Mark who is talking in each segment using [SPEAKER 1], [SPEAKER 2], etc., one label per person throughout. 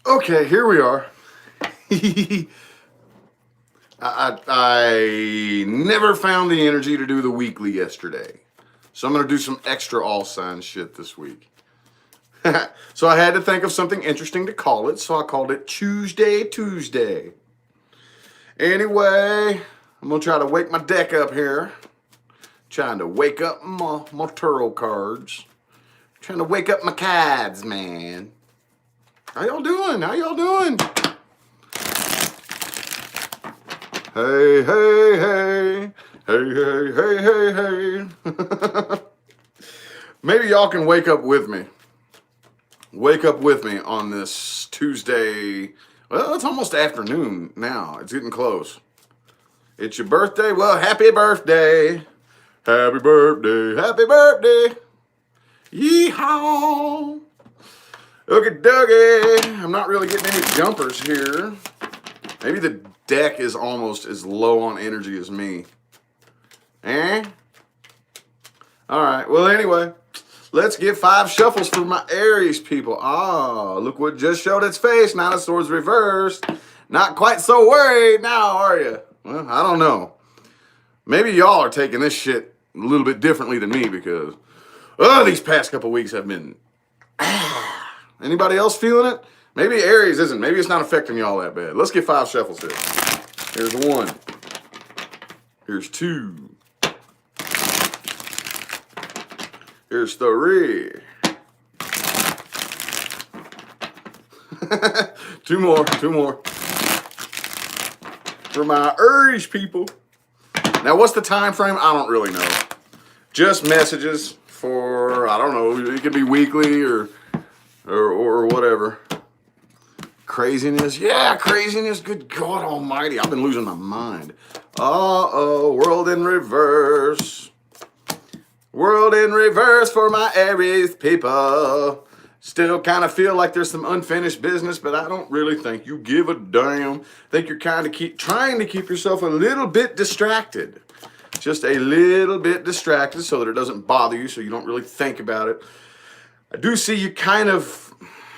[SPEAKER 1] Okay, here we are. I never found the energy to do the weekly yesterday. So I'm going to do some extra all sign shit this week. So I had to think of something interesting to call it, so I called it Tuesday Tuesday. Anyway, I'm going to try to wake my deck up here. Trying to wake up my tarot cards. Trying to wake up my cards, man. How y'all doing? How y'all doing? Hey, hey, hey. Hey, hey, hey, hey, hey. Maybe y'all can wake up with me. Wake up with me on this Tuesday. Well, it's almost afternoon now. It's getting close. It's your birthday? Well, happy birthday. Happy birthday. Happy birthday. Yeehaw. Oogie doogie. I'm not really getting any jumpers here. Maybe the deck is almost as low on energy as me. Eh? Alright, well anyway, let's get 5 shuffles for my Aries people. Ah, look what just showed its face. Nine of Swords reversed. Not quite so worried now, are you? Well, I don't know. Maybe y'all are taking this shit a little bit differently than me because these past couple weeks have been... Anybody else feeling it? Maybe Aries isn't. Maybe it's not affecting y'all that bad. Let's get 5 shuffles here. Here's 1. Here's 2. Here's 3. 2 more. 2 more. For my Aries people. Now, what's the time frame? I don't really know. Just messages for, I don't know, it could be weekly or whatever. Craziness. Yeah, craziness. Good God almighty. I've been losing my mind. Uh-oh. World in reverse. World in reverse for my Aries people. Still kind of feel like there's some unfinished business, but I don't really think you give a damn. Think you're kind of trying to keep yourself a little bit distracted. Just a little bit distracted so that it doesn't bother you, so you don't really think about it. I do see you kind of...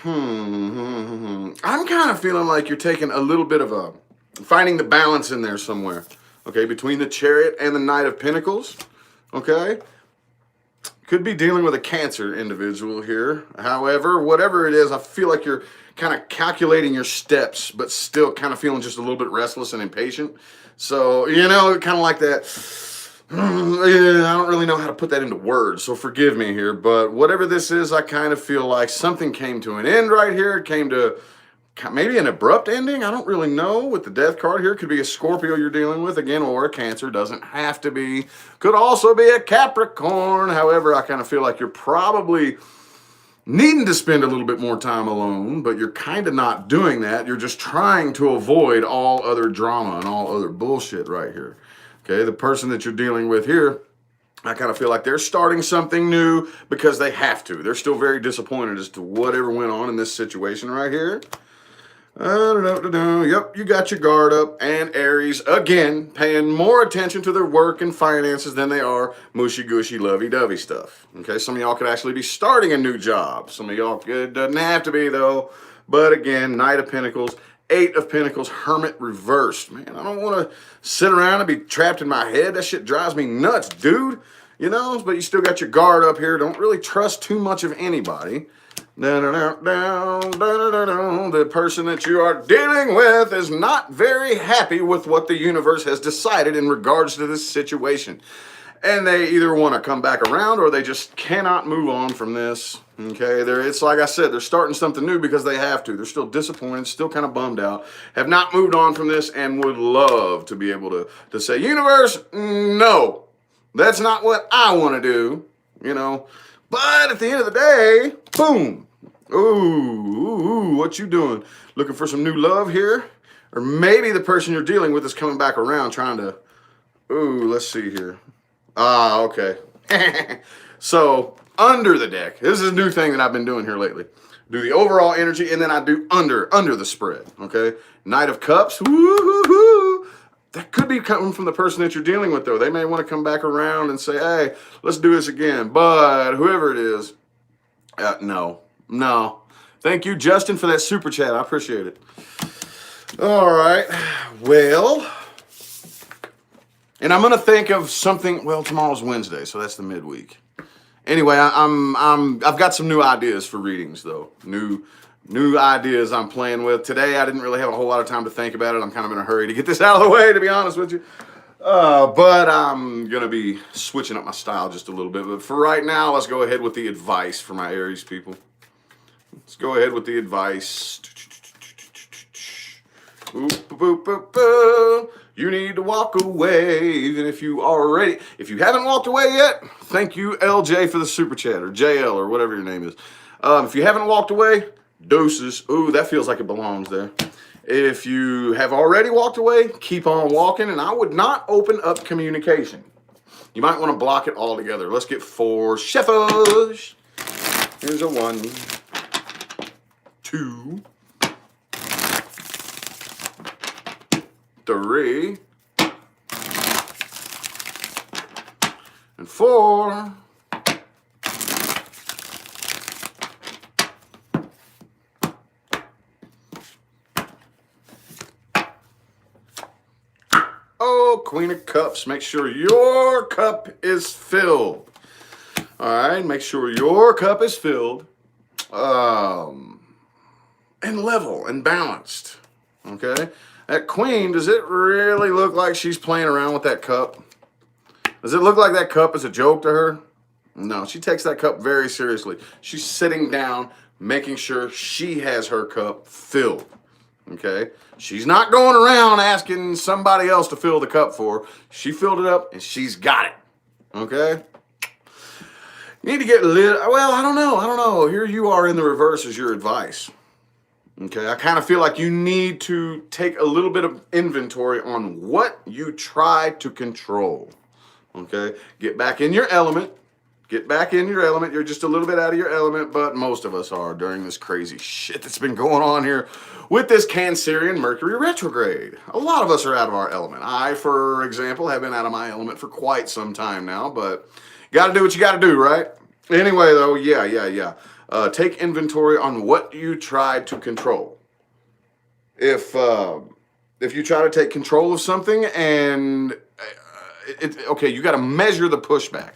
[SPEAKER 1] I'm kind of feeling like you're taking a little bit of a... finding the balance in there somewhere. Okay, between the Chariot and the Knight of Pentacles. Okay? Could be dealing with a Cancer individual here. However, whatever it is, I feel like you're kind of calculating your steps, but still kind of feeling just a little bit restless and impatient. So, you know, kind of like that... I don't really know how to put that into words, so forgive me here, but whatever this is, I kind of feel like something came to an end right here. It came to maybe an abrupt ending. I don't really know. With the Death card here, could be a Scorpio you're dealing with, again, or a Cancer. Doesn't have to be. Could also be a Capricorn. However, I kind of feel like you're probably needing to spend a little bit more time alone, but you're kind of not doing that. You're just trying to avoid all other drama and all other bullshit right here. Okay, the person that you're dealing with here, I kind of feel like they're starting something new because they have to. They're still very disappointed as to whatever went on in this situation right here. Yep, you got your guard up. And Aries, again, paying more attention to their work and finances than they are mushy-gushy, lovey-dovey stuff. Okay, some of y'all could actually be starting a new job. Some of y'all, it doesn't have to be, though. But again, Knight of Pentacles. 8 of Pentacles, Hermit reversed. Man, I don't want to sit around and be trapped in my head. That shit drives me nuts, dude. You know, but you still got your guard up here. Don't really trust too much of anybody. The person that you are dealing with is not very happy with what the universe has decided in regards to this situation. And they either want to come back around or they just cannot move on from this. Okay, it's like I said, they're starting something new because they have to. They're still disappointed, still kind of bummed out, have not moved on from this, and would love to be able to say, universe, no, that's not what I want to do, you know. But at the end of the day, boom. Ooh, what you doing? Looking for some new love here? Or maybe the person you're dealing with is coming back around trying to, let's see here. Ah, okay. So, under the deck. This is a new thing that I've been doing here lately. Do the overall energy, and then I do under the spread, okay? Knight of Cups. Woo-hoo-hoo. That could be coming from the person that you're dealing with, though. They may want to come back around and say, hey, let's do this again. But whoever it is, no. Thank you, Justin, for that super chat. I appreciate it. All right. Well, and I'm gonna think of something. Well, tomorrow's Wednesday, so that's the midweek. Anyway, I've got some new ideas for readings though. New ideas I'm playing with today. I didn't really have a whole lot of time to think about it. I'm kind of in a hurry to get this out of the way, to be honest with you. But I'm gonna be switching up my style just a little bit. But for right now, let's go ahead with the advice for my Aries people. Let's go ahead with the advice. Boop, boop, boop, boop. You need to walk away, even if you haven't walked away yet. Thank you, LJ, for the super chat, or JL, or whatever your name is. If you haven't walked away, deuces. Ooh, that feels like it belongs there. If you have already walked away, keep on walking, and I would not open up communication. You might want to block it all together. Let's get 4 shuffles. Here's a 1, 2, 3, and 4. Oh, Queen of Cups. Make sure your cup is filled. All right, make sure your cup is filled, and level and balanced. Okay. That queen, does it really look like she's playing around with that cup? Does it look like that cup is a joke to her? No, she takes that cup very seriously. She's sitting down, making sure she has her cup filled. Okay? She's not going around asking somebody else to fill the cup for her. She filled it up and she's got it. Okay? You need to get lit. Well, I don't know. Here you are in the reverse as your advice. Okay, I kind of feel like you need to take a little bit of inventory on what you try to control. Okay, get back in your element. Get back in your element. You're just a little bit out of your element, but most of us are during this crazy shit that's been going on here with this Cancerian Mercury retrograde. A lot of us are out of our element. I, for example, have been out of my element for quite some time now, but got to do what you got to do, right? Anyway, though, yeah. Take inventory on what you try to control. If you try to take control of something and okay, you got to measure the pushback.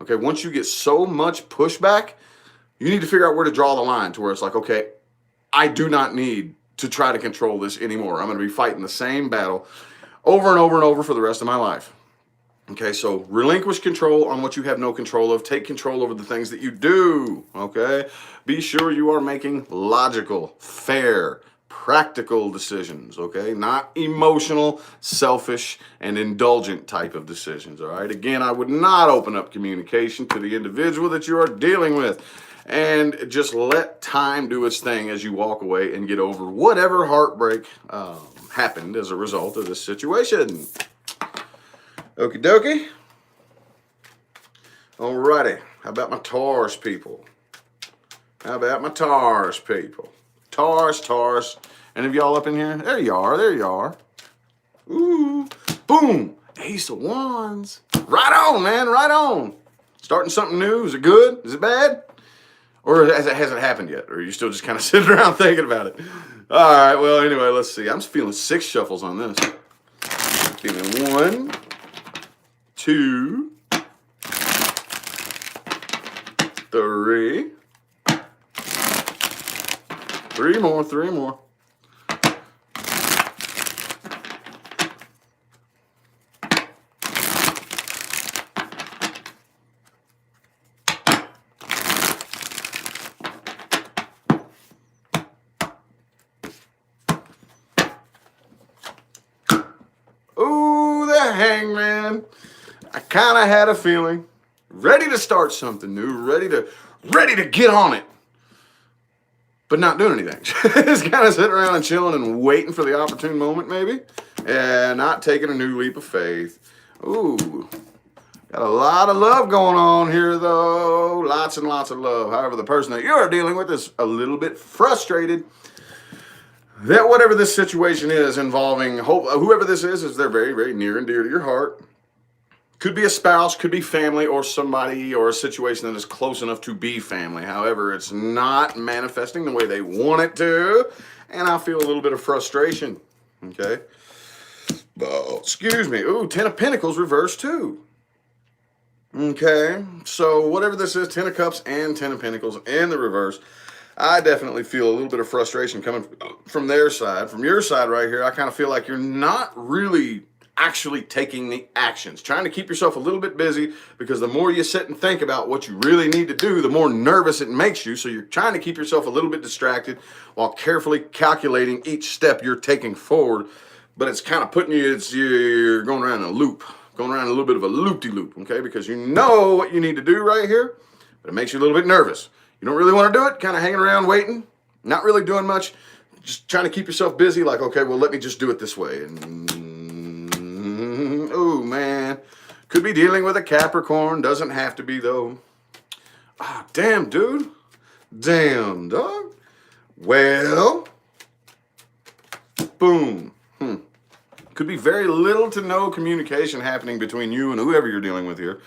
[SPEAKER 1] Okay, once you get so much pushback, you need to figure out where to draw the line to where it's like, okay, I do not need to try to control this anymore. I'm going to be fighting the same battle over and over and over for the rest of my life. Okay, so relinquish control on what you have no control of. Take control over the things that you do, okay? Be sure you are making logical, fair, practical decisions, okay? Not emotional, selfish, and indulgent type of decisions, all right? Again, I would not open up communication to the individual that you are dealing with. And just let time do its thing as you walk away and get over whatever heartbreak happened as a result of this situation. Okie dokie. Alrighty. How about my Taurus people? Taurus. Any of y'all up in here? There you are. Ooh. Boom. Ace of Wands. Right on, man. Right on. Starting something new. Is it good? Is it bad? Or has it happened yet? Or are you still just kind of sitting around thinking about it? All right. Well, anyway, let's see. I'm just feeling 6 shuffles on this. Feeling 1, 2, 3. 3 more. Ooh, the Hangman. I kind of had a feeling. Ready to start something new. Ready to get on it. But not doing anything. Just kind of sitting around and chilling and waiting for the opportune moment, maybe. And not taking a new leap of faith. Ooh. Got a lot of love going on here, though. Lots and lots of love. However, the person that you're dealing with is a little bit frustrated that whatever this situation is involving, whoever this is they're very, very near and dear to your heart. Could be a spouse, could be family, or somebody or a situation that is close enough to be family. However, it's not manifesting the way they want it to, and I feel a little bit of frustration. Okay. Oh, excuse me. Ooh, Ten of Pentacles reversed too. Okay, so whatever this is, Ten of Cups and Ten of Pentacles in the reverse, I definitely feel a little bit of frustration coming from their side. From your side right here, I kind of feel like you're not really actually taking the actions, trying to keep yourself a little bit busy, because the more you sit and think about what you really need to do, the more nervous it makes you. So you're trying to keep yourself a little bit distracted while carefully calculating each step you're taking forward. But it's kind of putting you, you're going around in a loop. Going around a little bit of a loop-de-loop, okay? Because you know what you need to do right here, but it makes you a little bit nervous. You don't really want to do it, kind of hanging around waiting, not really doing much, just trying to keep yourself busy, like, okay, well, let me just do it this way. And, oh, man. Could be dealing with a Capricorn, doesn't have to be, though. Ah, damn, dude. Damn, dog. Well, boom. Could be very little to no communication happening between you and whoever you're dealing with here.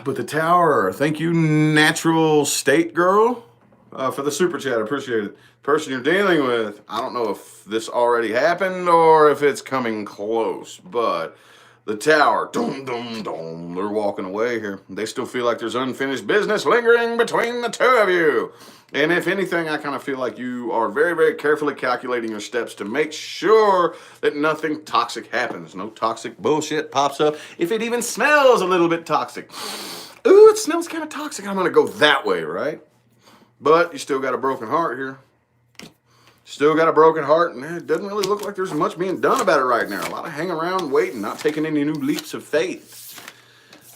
[SPEAKER 1] But the Tower, thank you, Natural State Girl, for the super chat. I appreciate it. The person you're dealing with, I don't know if this already happened or if it's coming close, but the Tower, dum, dum, dum, they're walking away here. They still feel like there's unfinished business lingering between the two of you. And if anything, I kind of feel like you are very, very carefully calculating your steps to make sure that nothing toxic happens. No toxic bullshit pops up. If it even smells a little bit toxic. Ooh, it smells kind of toxic. I'm going to go that way, right? But you still got a broken heart here. Still got a broken heart, and it doesn't really look like there's much being done about it right now. A lot of hanging around waiting, not taking any new leaps of faith.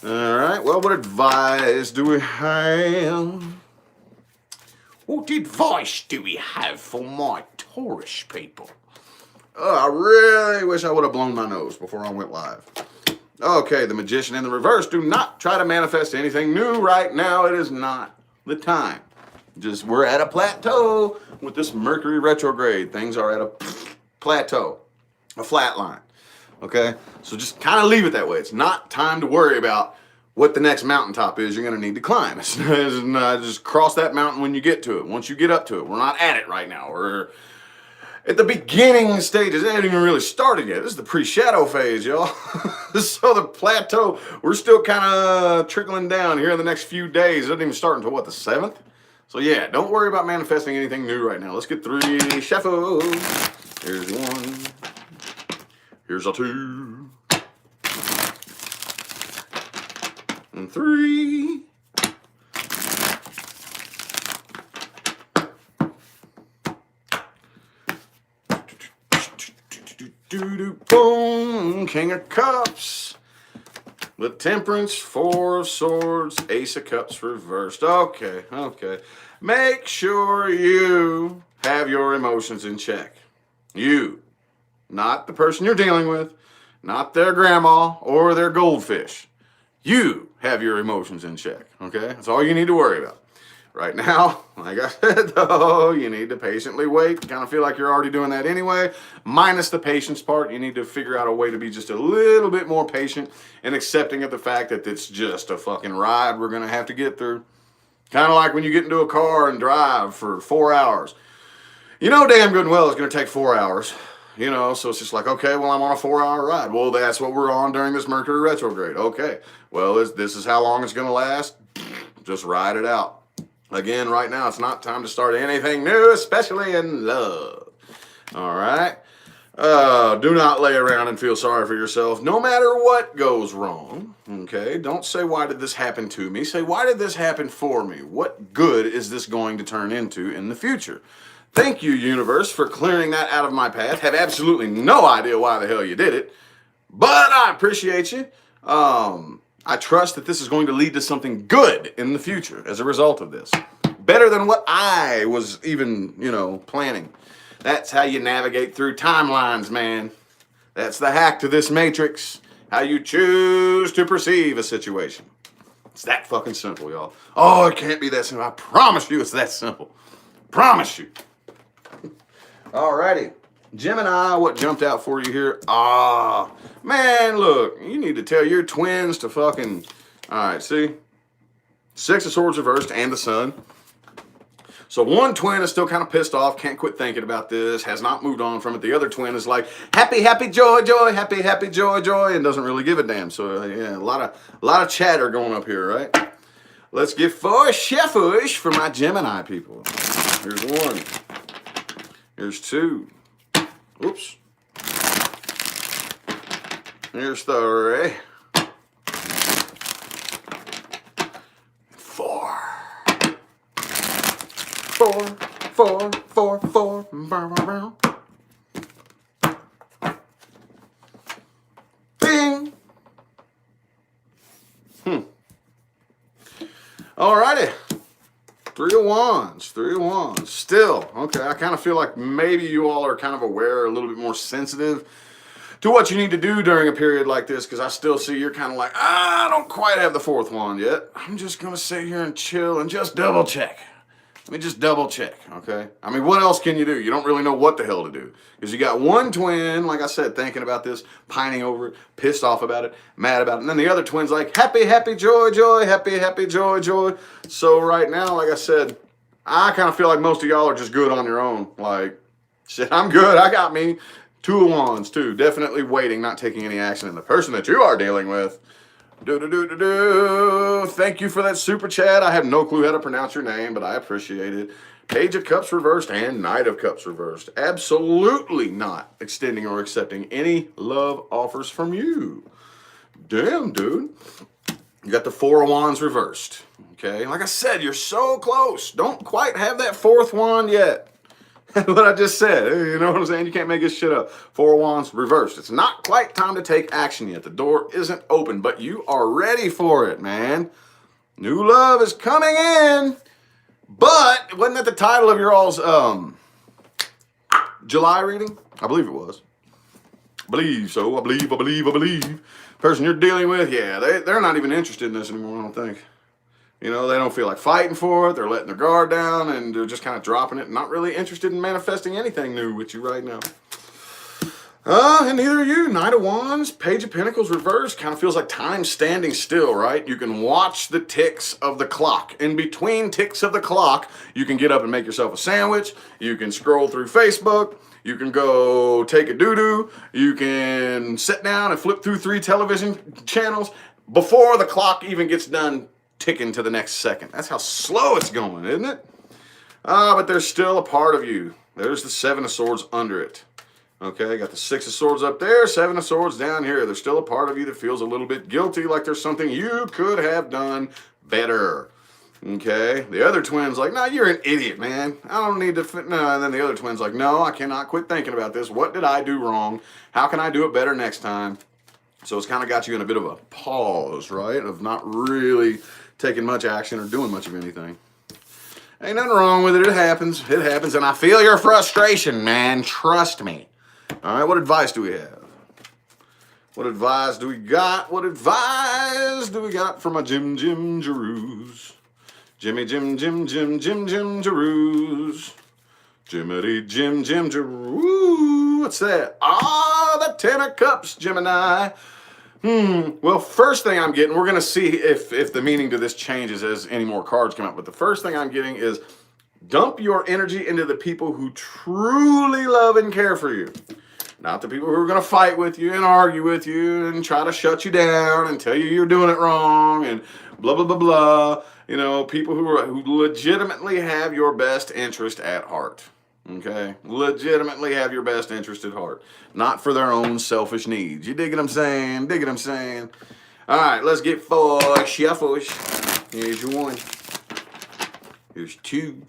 [SPEAKER 1] All right, well, what advice do we have? What advice do we have for my Taurus people? I really wish I would have blown my nose before I went live. Okay, the Magician in the reverse. Do not try to manifest anything new right now. It is not the time. Just, we're at a plateau with this Mercury retrograde. Things are at a plateau, a flat line. Okay, so just kind of leave it that way. It's not time to worry about what the next mountaintop is you're going to need to climb. It's not, just cross that mountain when you get to it. Once you get up to it, we're not at it right now. We're at the beginning stages. It ain't even really started yet. This is the pre-shadow phase, y'all. So the plateau, we're still kind of trickling down here in the next few days. It doesn't even start until, what, the 7th? So yeah, don't worry about manifesting anything new right now. Let's get 3 shuffles. Here's 1. Here's a 2. And 3. Boom. King of Cups. The Temperance, 4 of Swords, Ace of Cups reversed. Okay. Make sure you have your emotions in check. You, not the person you're dealing with, not their grandma or their goldfish. You have your emotions in check, okay? That's all you need to worry about. Right now, like I said, though, you need to patiently wait. Kind of feel like you're already doing that anyway. Minus the patience part, you need to figure out a way to be just a little bit more patient and accepting of the fact that it's just a fucking ride we're going to have to get through. Kind of like when you get into a car and drive for 4 hours. You know damn good and well it's going to take 4 hours. You know, so it's just like, okay, well, I'm on a 4-hour ride. Well, that's what we're on during this Mercury retrograde. Okay, well, this is how long it's going to last. Just ride it out. Again, right now, it's not time to start anything new, especially in love. All right? Do not lay around and feel sorry for yourself, no matter what goes wrong. Okay? Don't say, why did this happen to me? Say, why did this happen for me? What good is this going to turn into in the future? Thank you, universe, for clearing that out of my path. Have absolutely no idea why the hell you did it, but I appreciate you. I trust that this is going to lead to something good in the future as a result of this. Better than what I was even, planning. That's how you navigate through timelines, man. That's the hack to this matrix. How you choose to perceive a situation. It's that fucking simple, y'all. Oh, it can't be that simple. I promise you it's that simple. Promise you. Alrighty. Gemini, what jumped out for you here? Ah, man, look, you need to tell your twins to fucking... All right, see? Six of Swords reversed and the Sun. So one twin is still kind of pissed off, can't quit thinking about this, has not moved on from it. The other twin is like, happy, happy, joy, joy, happy, happy, joy, joy, and doesn't really give a damn. So yeah, a lot of chatter going up here, right? Let's get 4 chefush for my Gemini people. Here's 1. Here's 2. Oops. Here's 3. 4. 4, 4, 4, 4. Bing. Alrighty. 3 of Wands. 3 of Wands. Still, okay, I kind of feel like maybe you all are kind of aware, a little bit more sensitive to what you need to do during a period like this, because I still see you're kind of like, I don't quite have the 4th wand yet. I'm just going to sit here and chill and just double check. Let me just double check, okay? I mean, what else can you do? You don't really know what the hell to do. Because you got one twin, like I said, thinking about this, pining over it, pissed off about it, mad about it. And then the other twin's like, happy, happy, joy, joy, happy, happy, joy, joy. So right now, like I said, I kind of feel like most of y'all are just good on your own. Like, shit, I'm good. I got me. 2 of Wands, too. Definitely waiting, not taking any action. And the person that you are dealing with, thank you for that super chat. I have no clue how to pronounce your name, but I appreciate it. Page of Cups reversed and Knight of Cups reversed. Absolutely not extending or accepting any love offers from you. Damn, dude. You got the 4 of Wands reversed. Okay, like I said, you're so close. Don't quite have that 4th wand yet. What I just said, you know what I'm saying? You can't make this shit up. 4 of Wands reversed. It's not quite time to take action yet. The door isn't open, but you are ready for it, man. New love is coming in. But wasn't that the title of your all's July reading? I believe it was. I believe so. I believe. Person you're dealing with, yeah, they're not even interested in this anymore, I don't think. You know, they don't feel like fighting for it. They're letting their guard down, and they're just kind of dropping it. Not really interested in manifesting anything new with you right now. And neither are you. Knight of Wands, Page of Pentacles reversed. Kind of feels like time standing still, right? You can watch the ticks of the clock. In between ticks of the clock, you can get up and make yourself a sandwich. You can scroll through Facebook. You can go take a doo-doo. You can sit down and flip through 3 television channels before the clock even gets done ticking to the next second. That's how slow it's going, isn't it? But there's still a part of you. There's the 7 of Swords under it. Okay, got the 6 of Swords up there, 7 of Swords down here. There's still a part of you that feels a little bit guilty, like there's something you could have done better. Okay, the other twin's like, no, you're an idiot, man. I don't need to, no. And then the other twin's like, no, I cannot quit thinking about this. What did I do wrong? How can I do it better next time? So it's kind of got you in a bit of a pause, right? Of not really taking much action or doing much of anything. Ain't nothing wrong with it. It happens. It happens. And I feel your frustration, man. Trust me. All right, what advice do we have? What advice do we got? What advice do we got from my Jim Jeroos? Jimmy Jim Jeroos. Jimmy Jim Jeroos. What's that? The 10 of Cups, Gemini. Well, first thing I'm getting, we're going to see if the meaning to this changes as any more cards come out. But the first thing I'm getting is dump your energy into the people who truly love and care for you. Not the people who are going to fight with you and argue with you and try to shut you down and tell you you're doing it wrong and blah, blah, blah, blah. You know, people who legitimately have your best interest at heart. Okay? Legitimately have your best interest at heart. Not for their own selfish needs. You dig what I'm saying? Dig what I'm saying? All right, let's get 4 shuffles. Here's your 1. Here's 2.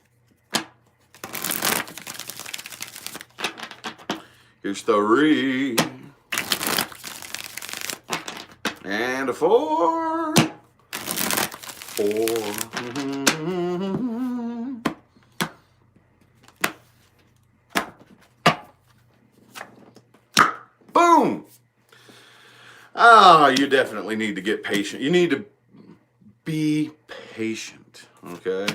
[SPEAKER 1] Here's 3. And a 4. 4. Boom! You definitely need to get patient. You need to be patient, okay?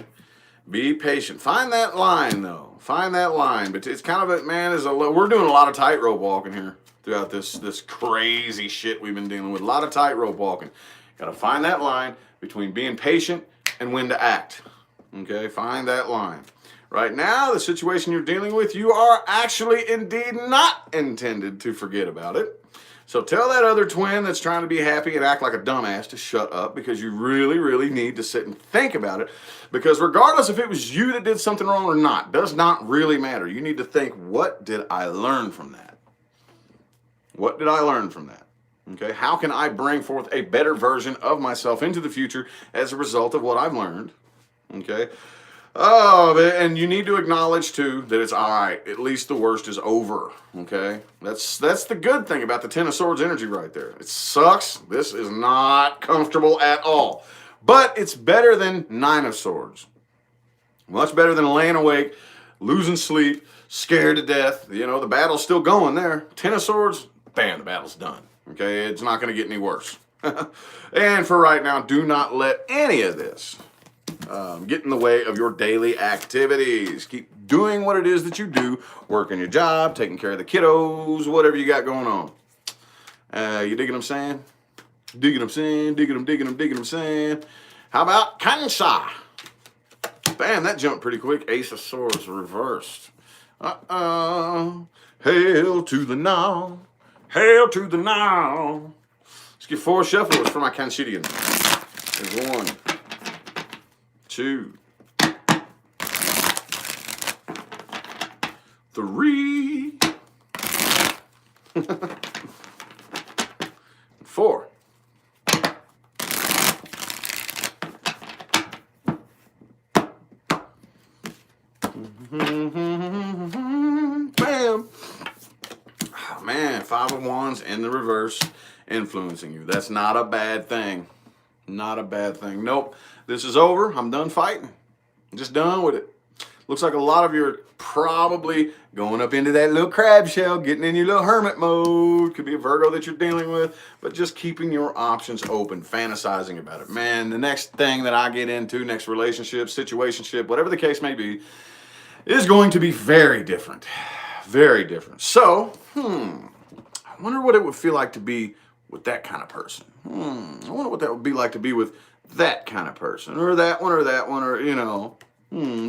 [SPEAKER 1] Be patient. Find that line, though. Find that line. But it's kind of a, man, we're doing a lot of tightrope walking here throughout this crazy shit we've been dealing with. A lot of tightrope walking. Got to find that line between being patient and when to act. Okay, find that line. Right now, the situation you're dealing with, you are actually indeed not intended to forget about it. So tell that other twin that's trying to be happy and act like a dumbass to shut up, because you really, really need to sit and think about it. Because regardless if it was you that did something wrong or not, does not really matter. You need to think, what did I learn from that? What did I learn from that? Okay, how can I bring forth a better version of myself into the future as a result of what I've learned? Okay. Oh, and you need to acknowledge too that it's all right. At least the worst is over. Okay, that's the good thing about the Ten of Swords energy right there. It sucks. This is not comfortable at all, but it's better than Nine of Swords. Much better than laying awake, losing sleep, scared to death. You know, the battle's still going there. Ten of Swords, bam, the battle's done. Okay, it's not going to get any worse. And for right now, do not let any of this get in the way of your daily activities. Keep doing what it is that you do, working your job, taking care of the kiddos, whatever you got going on. You digging what I'm saying? Digging what I'm saying? Digging what I'm saying? How about Cancer? Bam, that jumped pretty quick. Ace of Swords reversed. Hail to the now. Hail to the now. Let's get 4 shuffles for my Cancerians. There's 1, 2, 3, 4. Bam. Oh, man, 5 of Wands in the reverse influencing you. That's not a bad thing. Not a bad thing. Nope. This is over. I'm done fighting. I'm just done with it. Looks like a lot of you are probably going up into that little crab shell, getting in your little hermit mode. Could be a Virgo that you're dealing with, but just keeping your options open, fantasizing about it. Man, the next thing that I get into, next relationship, situationship, whatever the case may be, is going to be very different. Very different. So, I wonder what it would feel like to be with that kind of person. I wonder what that would be like to be with that kind of person, or that one, or you know,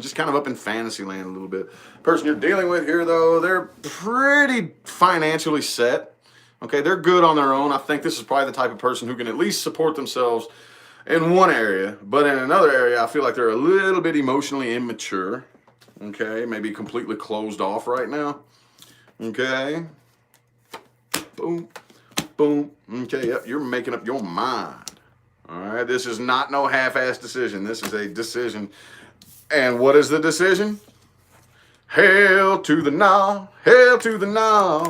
[SPEAKER 1] just kind of up in fantasy land a little bit. Person you're dealing with here, though, they're pretty financially set. Okay, they're good on their own. I think this is probably the type of person who can at least support themselves in one area, but in another area, I feel like they're a little bit emotionally immature. Okay, maybe completely closed off right now. Okay, boom. Boom. Okay, yep, you're making up your mind. All right, this is not no half-ass decision. This is a decision. And what is the decision? Hail to the now. Hail to the now.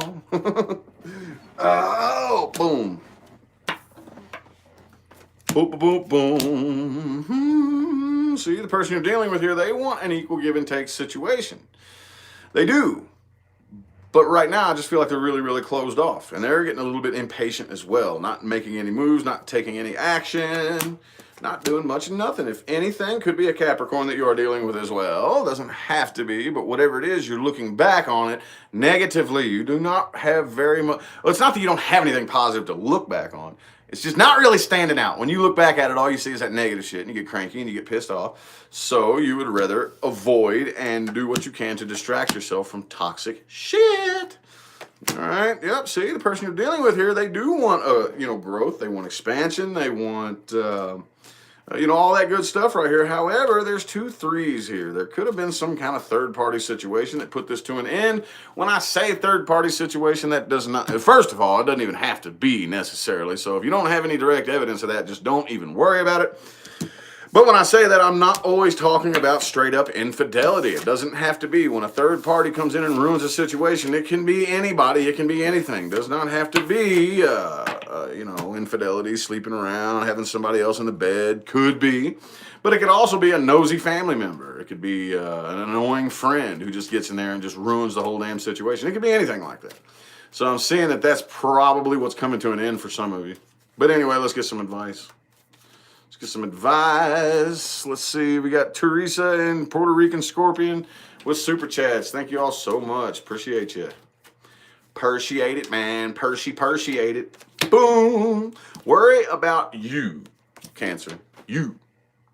[SPEAKER 1] Oh, boom. Boom, boom, boom, boom. See, the person you're dealing with here, they want an equal give and take situation. They do. But right now, I just feel like they're really, really closed off. And they're getting a little bit impatient as well. Not making any moves, not taking any action, not doing much of nothing. If anything, could be a Capricorn that you are dealing with as well. Doesn't have to be, but whatever it is, you're looking back on it negatively. You do not have very much. Well, it's not that you don't have anything positive to look back on. It's just not really standing out. When you look back at it, all you see is that negative shit, and you get cranky and you get pissed off. So you would rather avoid and do what you can to distract yourself from toxic shit. All right. Yep. See, the person you're dealing with here, they do want growth. They want expansion. They want all that good stuff right here. However, there's 2 3s here. There could have been some kind of third-party situation that put this to an end. When I say third-party situation, that does not, first of all, it doesn't even have to be necessarily. So if you don't have any direct evidence of that, just don't even worry about it. But when I say that, I'm not always talking about straight-up infidelity. It doesn't have to be. When a third party comes in and ruins a situation, it can be anybody. It can be anything. It does not have to be, infidelity, sleeping around, having somebody else in the bed. Could be. But it could also be a nosy family member. It could be an annoying friend who just gets in there and just ruins the whole damn situation. It could be anything like that. So I'm seeing that that's probably what's coming to an end for some of you. But anyway, let's get some advice. get some advice. Let's see. We got Teresa and Puerto Rican Scorpion with super chats. Thank you all so much. Appreciate you. Appreciate it, man. Appreciate it. Boom. Worry about you, Cancer. You.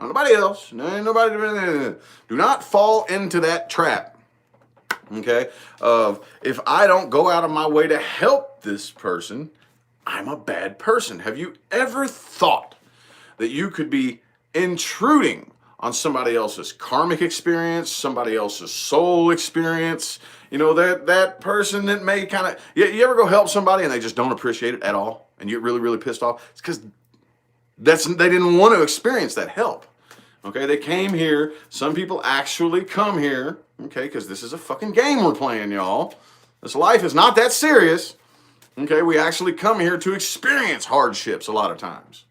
[SPEAKER 1] Not nobody else. No, ain't nobody. Do not fall into that trap. Okay? Of if I don't go out of my way to help this person, I'm a bad person. Have you ever thought that you could be intruding on somebody else's karmic experience, somebody else's soul experience? You know, that person that may kind of, you ever go help somebody and they just don't appreciate it at all, and you get really, really pissed off? It's because they didn't want to experience that help. Okay, they came here. Some people actually come here, okay, because this is a fucking game we're playing, y'all. This life is not that serious. Okay, we actually come here to experience hardships a lot of times.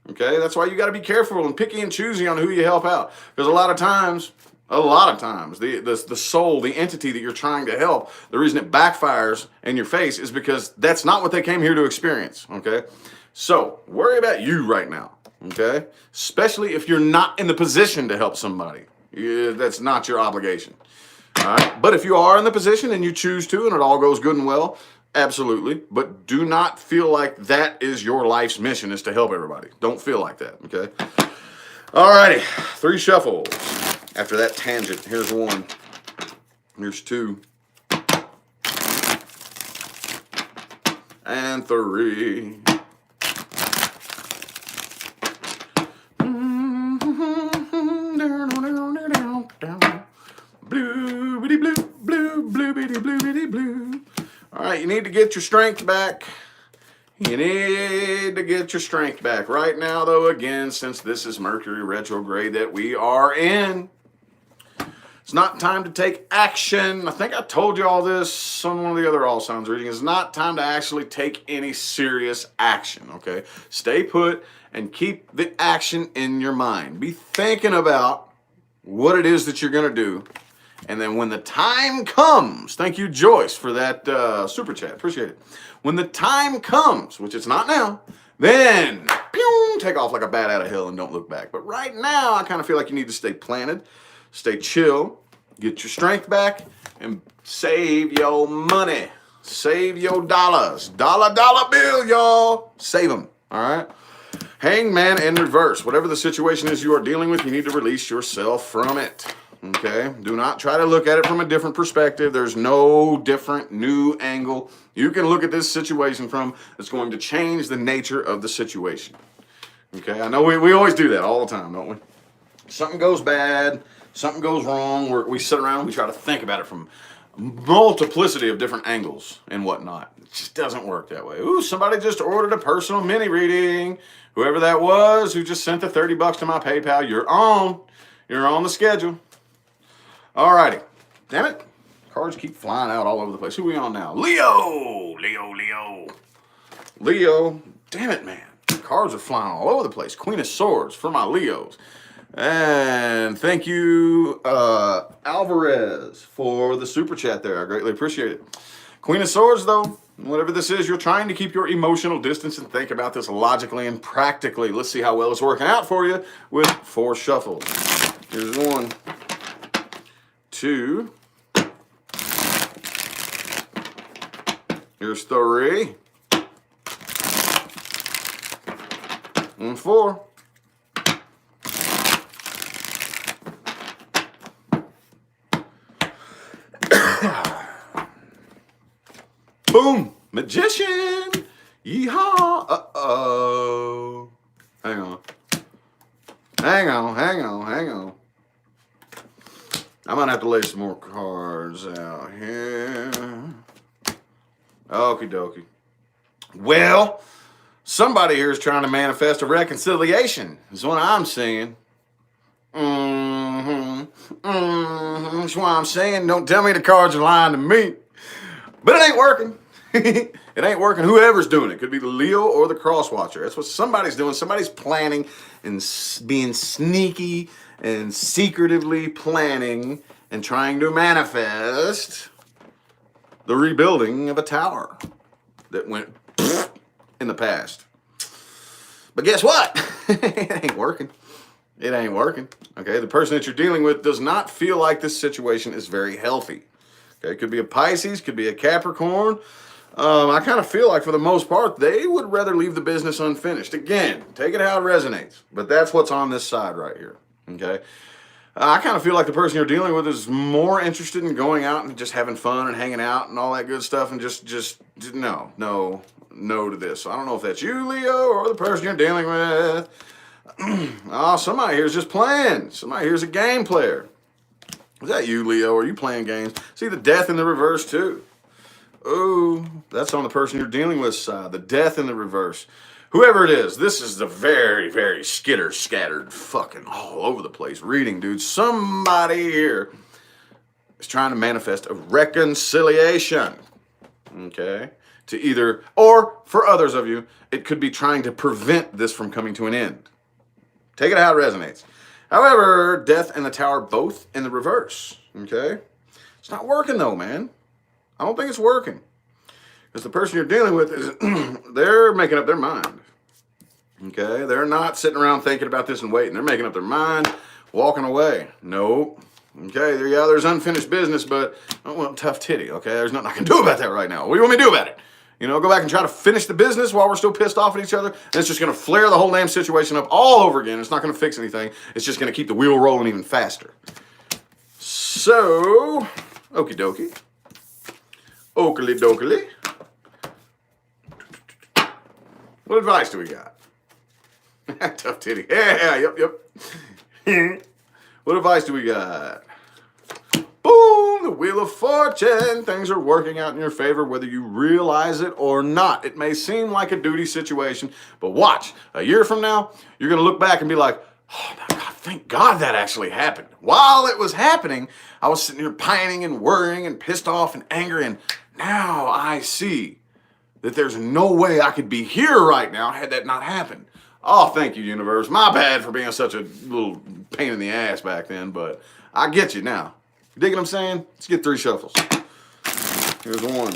[SPEAKER 1] Okay, that's why you got to be careful and picky and choosy on who you help out. Because a lot of times, the soul, the entity that you're trying to help, the reason it backfires in your face is because that's not what they came here to experience. Okay, so worry about you right now. Okay, especially if you're not in the position to help somebody. That's not your obligation. All right, but if you are in the position and you choose to, and it all goes good and well, absolutely. But do not feel like that is your life's mission, is to help everybody. Don't feel like that. Okay. All righty, 3 shuffles. After that tangent, here's 1. Here's 2. And 3. Blue, bitty blue, blue, blue, bitty blue, bitty blue. All right, you need to get your strength back. You need to get your strength back. Right now, though, again, since this is Mercury retrograde that we are in, it's not time to take action. I think I told you all this on one of the other All Signs readings. It's not time to actually take any serious action, okay? Stay put and keep the action in your mind. Be thinking about what it is that you're going to do. And then when the time comes, thank you, Joyce, for that super chat. Appreciate it. When the time comes, which it's not now, then pew, take off like a bat out of hell and don't look back. But right now, I kind of feel like you need to stay planted, stay chill, get your strength back, and save your money. Save your dollars. Dollar bill, y'all. Save them, all right? Hangman in reverse. Whatever the situation is you are dealing with, you need to release yourself from it. Okay? Do not try to look at it from a different perspective. There's no different new angle you can look at this situation from that's going to change the nature of the situation. Okay? I know we always do that all the time, don't we? Something goes bad, something goes wrong, we sit around and we try to think about it from multiplicity of different angles and whatnot. It just doesn't work that way. Ooh, somebody just ordered a personal mini reading. Whoever that was who just sent the $30 to my PayPal, you're on. You're on the schedule. Alrighty. Damn it. Cards keep flying out all over the place. Who are we on now? Leo. Leo. Damn it, man. Cards are flying all over the place. Queen of Swords for my Leos. And thank you, Alvarez, for the super chat there. I greatly appreciate it. Queen of Swords, though, whatever this is, you're trying to keep your emotional distance and think about this logically and practically. Let's see how well it's working out for you with 4 shuffles. Here's 1, 2. Here's 3. And 4. Boom! Magician! Yeehaw! Uh-oh. Hang on. I'm gonna have to lay some more cards out here. Okie dokie. Well, somebody here is trying to manifest a reconciliation, is what I'm saying. That's why I'm saying, don't tell me the cards are lying to me. But it ain't working. It ain't working. Whoever's doing it. Could be the Leo or the cross watcher. That's what somebody's doing. Somebody's planning and being sneaky and secretively planning and trying to manifest the rebuilding of a tower that went in the past. But guess what? It ain't working. It ain't working. Okay, the person that you're dealing with does not feel like this situation is very healthy. Okay, it could be a Pisces, could be a Capricorn. I kind of feel like for the most part, they would rather leave the business unfinished. Again, take it how it resonates. But that's what's on this side right here. Okay. I kind of feel like the person you're dealing with is more interested in going out and just having fun and hanging out and all that good stuff, and just no to this. So I don't know if that's you, Leo, or the person you're dealing with. Oh, somebody here is just playing. Somebody here is a game player. Is that you, Leo? Are you playing games? See the death in the reverse too. Oh, that's on the person you're dealing with side. The death in the reverse. Whoever it is, this is the very, very scattered, fucking all over the place reading, dude. Somebody here is trying to manifest a reconciliation. Okay? To either, or for others of you, it could be trying to prevent this from coming to an end. Take it how it resonates. However, death and the tower both in the reverse. Okay? It's not working though, man. I don't think it's working. Because the person you're dealing with is, they're making up their mind. Okay? They're not sitting around thinking about this and waiting. They're making up their mind, walking away. Nope. Okay? Yeah, there's unfinished business, but, oh, well, tough titty. Okay? There's nothing I can do about that right now. What do you want me to do about it? You know, go back and try to finish the business while we're still pissed off at each other. And it's just going to flare the whole damn situation up all over again. It's not going to fix anything. It's just going to keep the wheel rolling even faster. So, okie dokie. Oakley dokley. What advice do we got? Tough titty. Yeah, yep. What advice do we got? Boom, the Wheel of Fortune. Things are working out in your favor whether you realize it or not. It may seem like a duty situation, but watch. A year from now, you're going to look back and be like, oh my God, thank God that actually happened. While it was happening, I was sitting here pining and worrying and pissed off and angry, and now I see that there's no way I could be here right now had that not happened. Oh, thank you, universe. My bad for being such a little pain in the ass back then, but I get you now. You dig what I'm saying? Let's get 3 shuffles. Here's 1,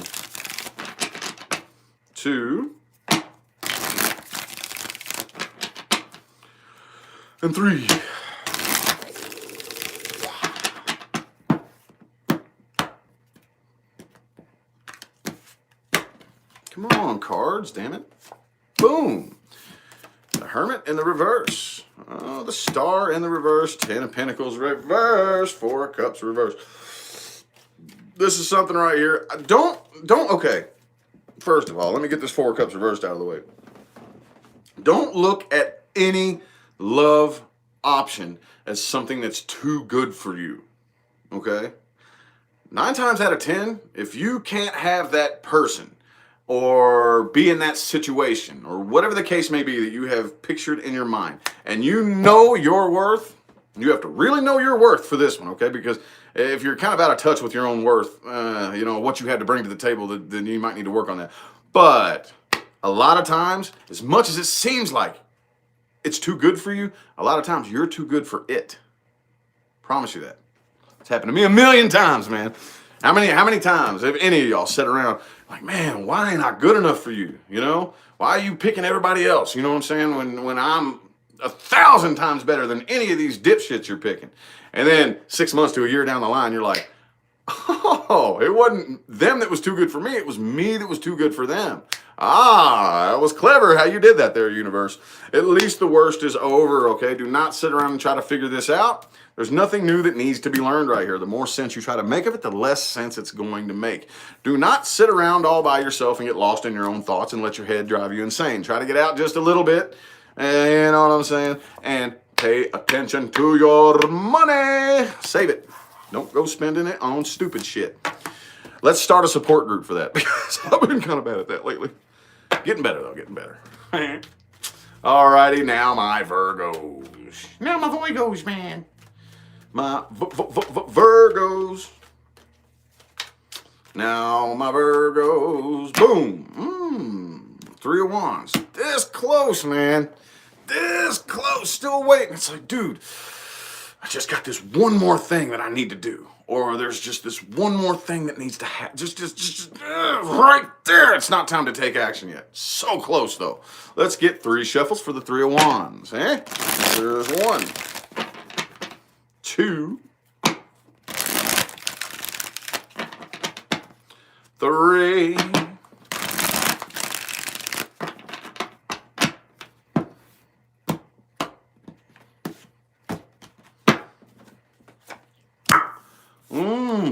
[SPEAKER 1] 2, and 3. Come on, cards, damn it. Boom. The Hermit in the reverse. Oh, the Star in the reverse. 10 of Pentacles reverse. 4 of Cups reverse. This is something right here. Okay. First of all, let me get this 4 of Cups reversed out of the way. Don't look at any love option as something that's too good for you. Okay? 9 times out of 10, if you can't have that person or be in that situation, or whatever the case may be that you have pictured in your mind, and you know your worth, you have to really know your worth for this one, okay? Because if you're kind of out of touch with your own worth, you know, what you had to bring to the table, then you might need to work on that. But a lot of times, as much as it seems like it's too good for you, a lot of times you're too good for it. Promise you that. It's happened to me a million times, man. How many times have any of y'all sat around like, man, why ain't I good enough for you? You know? Why are you picking everybody else? You know what I'm saying? When I'm 1,000 times better than any of these dipshits you're picking. And then 6 months to a year down the line, you're like, oh, it wasn't them that was too good for me. It was me that was too good for them. Ah, that was clever how you did that there, universe. At least the worst is over, okay? Do not sit around and try to figure this out. There's nothing new that needs to be learned right here. The more sense you try to make of it, the less sense it's going to make. Do not sit around all by yourself and get lost in your own thoughts and let your head drive you insane. Try to get out just a little bit, and you know what I'm saying? And pay attention to your money. Save it. Don't go spending it on stupid shit. Let's start a support group for that because I've been kind of bad at that lately. Getting better though, getting better. Alrighty, now my Virgos. Now my Virgos, man. My Virgos. Now my Virgos. Boom. 3 of Wands. This close, man. This close. Still waiting. It's like, dude, I just got this one more thing that I need to do. Or there's just this one more thing that needs to happen. Just right there. It's not time to take action yet. So close, though. Let's get 3 shuffles for the 3 of Wands. Eh? There's 1, 2, 3.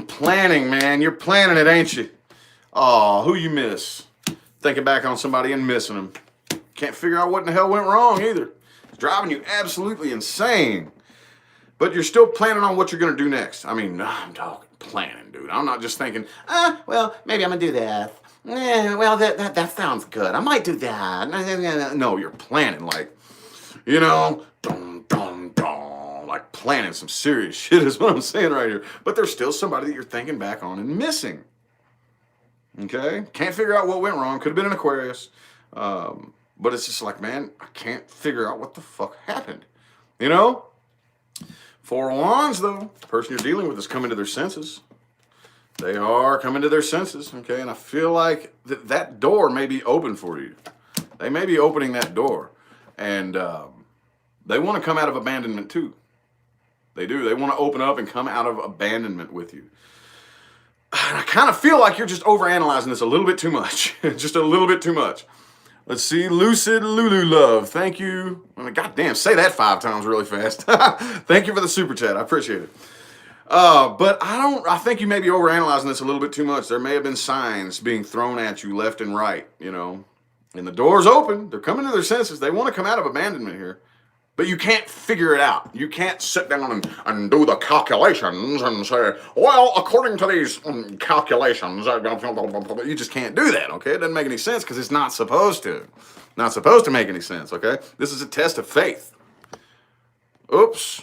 [SPEAKER 1] Planning, man. You're planning it, ain't you? Oh, who you miss? Thinking back on somebody and missing them. Can't figure out what in the hell went wrong either. It's driving you absolutely insane. But you're still planning on what you're going to do next. I mean, I'm talking planning, dude. I'm not just thinking, well, maybe I'm going to do that. Well, that sounds good. I might do that. No, you're planning like, you know, like planning some serious shit is what I'm saying right here. But there's still somebody that you're thinking back on and missing. Okay? Can't figure out what went wrong. Could have been an Aquarius. But it's just like, man, I can't figure out what the fuck happened. You know? 4 of Wands, though. The person you're dealing with is coming to their senses. They are coming to their senses, okay? And I feel like that door may be open for you. They may be opening that door. And they want to come out of abandonment, too. They do. They want to open up and come out of abandonment with you. And I kind of feel like you're just overanalyzing this a little bit too much. Just a little bit too much. Let's see. Lucid Lulu Love. Thank you. I mean, goddamn, say that 5 times really fast. Thank you for the super chat. I appreciate it. But I think you may be overanalyzing this a little bit too much. There may have been signs being thrown at you left and right, you know. And the door's open. They're coming to their senses. They want to come out of abandonment here. But you can't figure it out. You can't sit down and do the calculations and say, well, according to these calculations, you just can't do that, okay? It doesn't make any sense because it's not supposed to. Not supposed to make any sense, okay? This is a test of faith. Oops.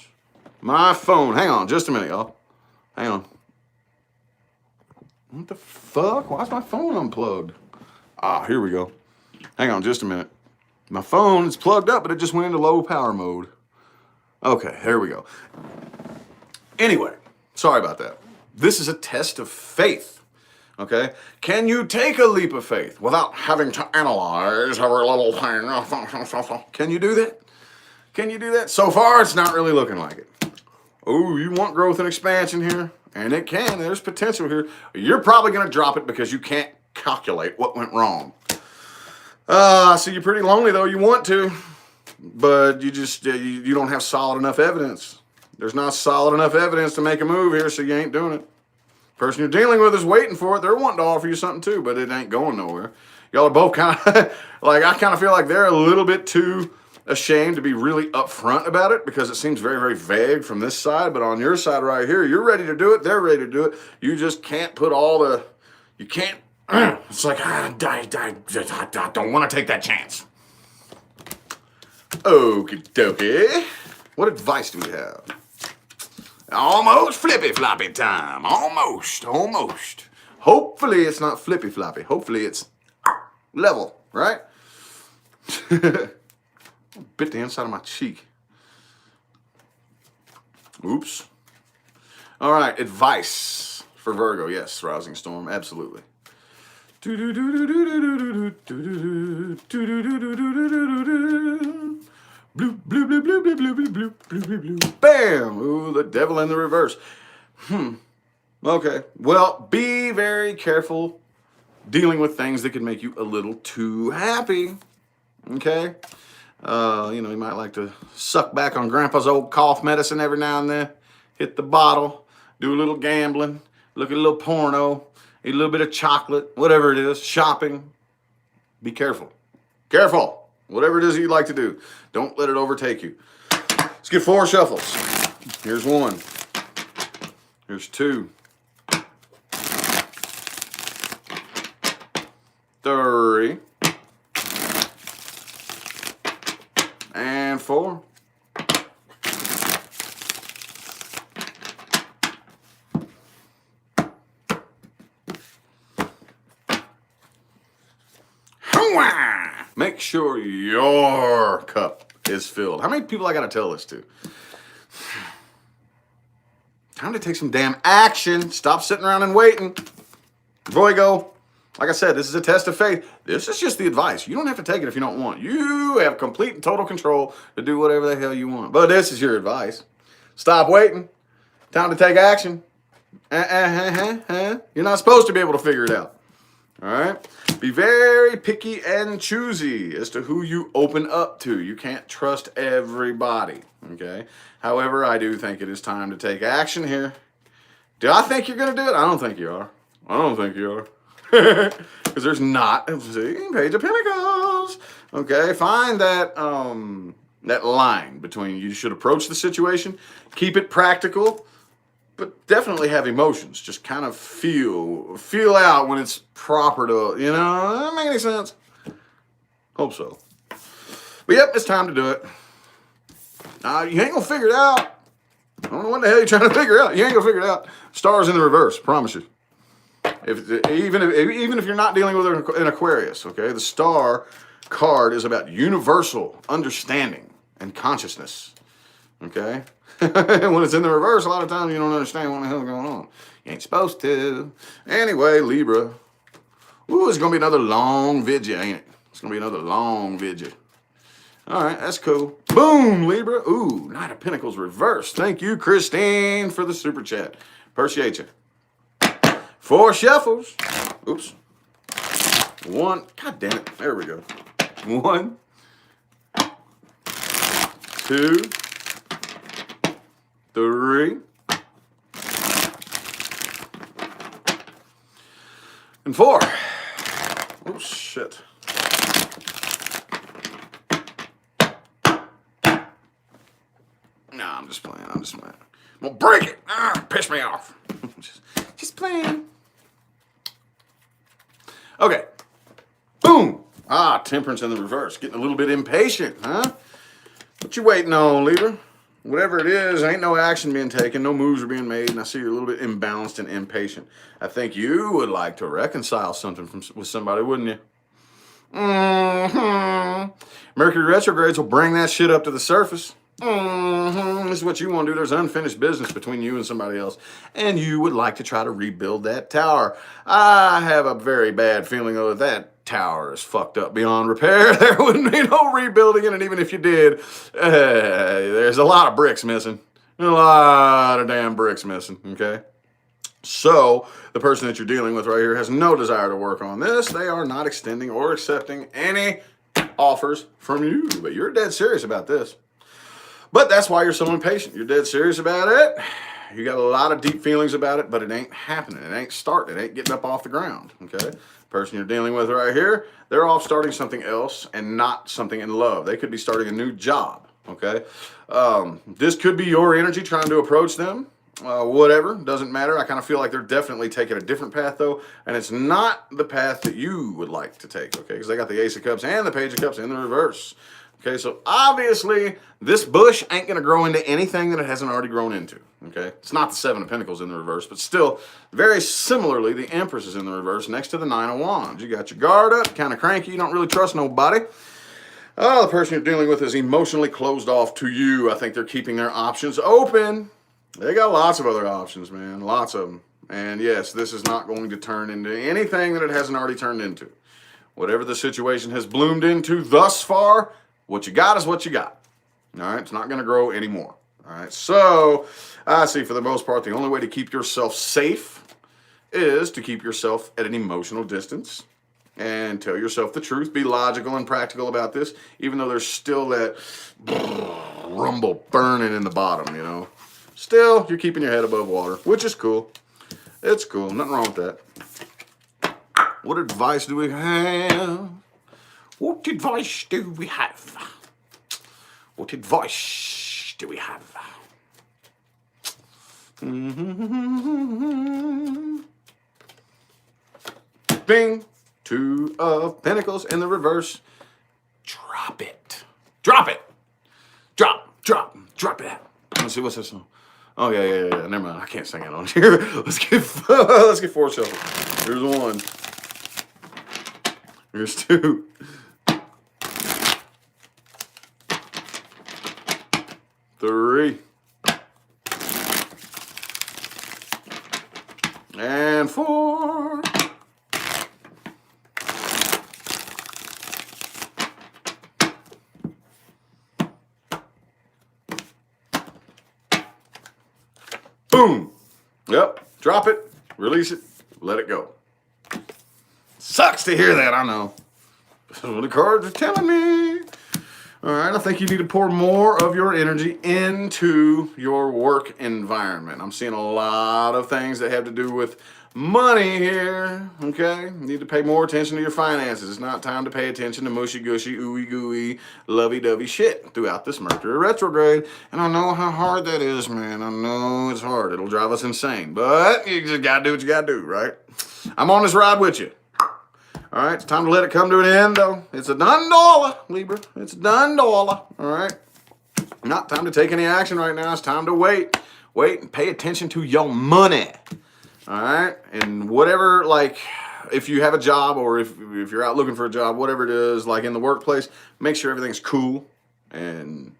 [SPEAKER 1] My phone. Hang on just a minute, y'all. Hang on. What the fuck? Why is my phone unplugged? Ah, here we go. Hang on just a minute. My phone is plugged up, but it just went into low power mode. Okay, here we go. Anyway, sorry about that. This is a test of faith, okay? Can you take a leap of faith without having to analyze every little thing? Can you do that? Can you do that? So far, it's not really looking like it. Oh, you want growth and expansion here? And it can. There's potential here. You're probably going to drop it because you can't calculate what went wrong. So you're pretty lonely, though. You want to, but you just you don't have solid enough evidence. There's not solid enough evidence to make a move here, so you ain't doing it. Person you're dealing with is waiting for it. They're wanting to offer you something too, but it ain't going nowhere. Y'all are both kind of like, I kind of feel like they're a little bit too ashamed to be really upfront about it because it seems very, very vague from this side. But on your side right here, you're ready to do it. They're ready to do it. You just can't put all the, you can't. It's like, I don't want to take that chance. Okie dokie. What advice do we have? Almost flippy floppy time. Almost. Hopefully it's not flippy floppy. Hopefully it's level, right? Bit the inside of my cheek. Oops. All right, advice for Virgo. Yes, Rousing Storm, absolutely. Bam! Ooh, the devil in the reverse. Okay. Well, be very careful dealing with things that can make you a little too happy. Okay? You might like to suck back on Grandpa's old cough medicine every now and then. Hit the bottle. Do a little gambling. Look at a little porno. Eat a little bit of chocolate, whatever it is, shopping. Be careful. Careful. Whatever it is you'd like to do. Don't let it overtake you. Let's get 4 shuffles. Here's 1. Here's 2. 3. And 4. Make sure your cup is filled. How many people I gotta tell this to? time to take some damn action. Stop sitting around and waiting. Before we go, like I said, this is a test of faith. This is just the advice. You don't have to take it if you don't want. You have complete and total control to do whatever the hell you want. But this is your advice. Stop waiting. Time to take action. You're not supposed to be able to figure it out. All right? Be very picky and choosy as to who you open up to. You can't trust everybody. Okay? However, I do think it is time to take action here. Do I think you're going to do it? I don't think you are. I don't think you are. Because there's not, see, Page of Pentacles. Okay, find that that line between you should approach the situation, keep it practical, but definitely have emotions. Just kind of feel out when it's proper to, you know, does that make any sense? Hope so. But yep, it's time to do it. You ain't gonna figure it out. I don't know what the hell you're trying to figure out. You ain't gonna figure it out. Stars in the reverse, promise you. Even if you're not dealing with an Aquarius, okay, the star card is about universal understanding and consciousness, okay? When it's in the reverse, a lot of times you don't understand what the hell's going on. You ain't supposed to. Anyway, Libra. Ooh, it's going to be another long vigil, ain't it? It's going to be another long vigil. All right, that's cool. Boom, Libra. Ooh, Knight of Pentacles reverse. Thank you, Christine, for the super chat. Appreciate you. 4 shuffles. Oops. 1. God damn it. There we go. 1, 2, 3, and 4. Oh shit. Nah, I'm just playing. I'm gonna break it. Piss me off. just playing. Okay. Boom. Temperance in the reverse. Getting a little bit impatient, huh? What you waiting on, Libra? Whatever it is, ain't no action being taken, no moves are being made, and I see you're a little bit imbalanced and impatient. I think you would like to reconcile something with somebody, wouldn't you? Mercury retrogrades will bring that shit up to the surface. This is what you want to do. There's unfinished business between you and somebody else, and you would like to try to rebuild that tower. I have a very bad feeling, though, that tower is fucked up beyond repair. There wouldn't be no rebuilding it, and even if you did, there's a lot of bricks missing. A lot of damn bricks missing, okay? So, the person that you're dealing with right here has no desire to work on this. They are not extending or accepting any offers from you, but you're dead serious about this. But that's why you're so impatient. You're dead serious about it. You got a lot of deep feelings about it, but it ain't happening. It ain't starting. It ain't getting up off the ground, okay? Person you're dealing with right here, they're off starting something else and not something in love. They could be starting a new job, okay? This could be your energy trying to approach them. Whatever, doesn't matter. I kind of feel like they're definitely taking a different path, though, and it's not the path that you would like to take, okay? Because they got the Ace of Cups and the Page of Cups in the reverse. Okay, so obviously this bush ain't going to grow into anything that it hasn't already grown into, okay? It's not the 7 of Pentacles in the reverse, but still, very similarly, the Empress is in the reverse next to the 9 of Wands. You got your guard up, kind of cranky, you don't really trust nobody. The person you're dealing with is emotionally closed off to you. I think they're keeping their options open. They got lots of other options, man, lots of them. And yes, this is not going to turn into anything that it hasn't already turned into. Whatever the situation has bloomed into thus far, what you got is what you got. All right, it's not going to grow anymore. All right, so I see for the most part, the only way to keep yourself safe is to keep yourself at an emotional distance and tell yourself the truth. Be logical and practical about this, even though there's still that rumble burning in the bottom, you know. Still, you're keeping your head above water, which is cool. It's cool. Nothing wrong with that. What advice do we have? What advice do we have? What advice do we have? Bing. 2 of Pentacles in the reverse. Drop it. Drop it. Drop it out. Let's see, what's this one? Oh, yeah. Never mind. I can't sing it on here. Let's get 4 shuffles. Here's 1. Here's 2. 3. And 4. Boom. Yep. Drop it, release it, let it go. Sucks to hear that, I know. That's what the cards are telling me. All right, I think you need to pour more of your energy into your work environment. I'm seeing a lot of things that have to do with money here, okay? You need to pay more attention to your finances. It's not time to pay attention to mushy-gushy, ooey-gooey, lovey-dovey shit throughout this Mercury retrograde. And I know how hard that is, man. I know it's hard. It'll drive us insane. But you just gotta do what you gotta do, right? I'm on this ride with you. All right, it's time to let it come to an end, though. It's a done dollar, Libra. It's a done dollar, all right? Not time to take any action right now. It's time to wait. Wait and pay attention to your money, all right? And whatever, like, if you have a job or if you're out looking for a job, whatever it is, like in the workplace, make sure everything's cool and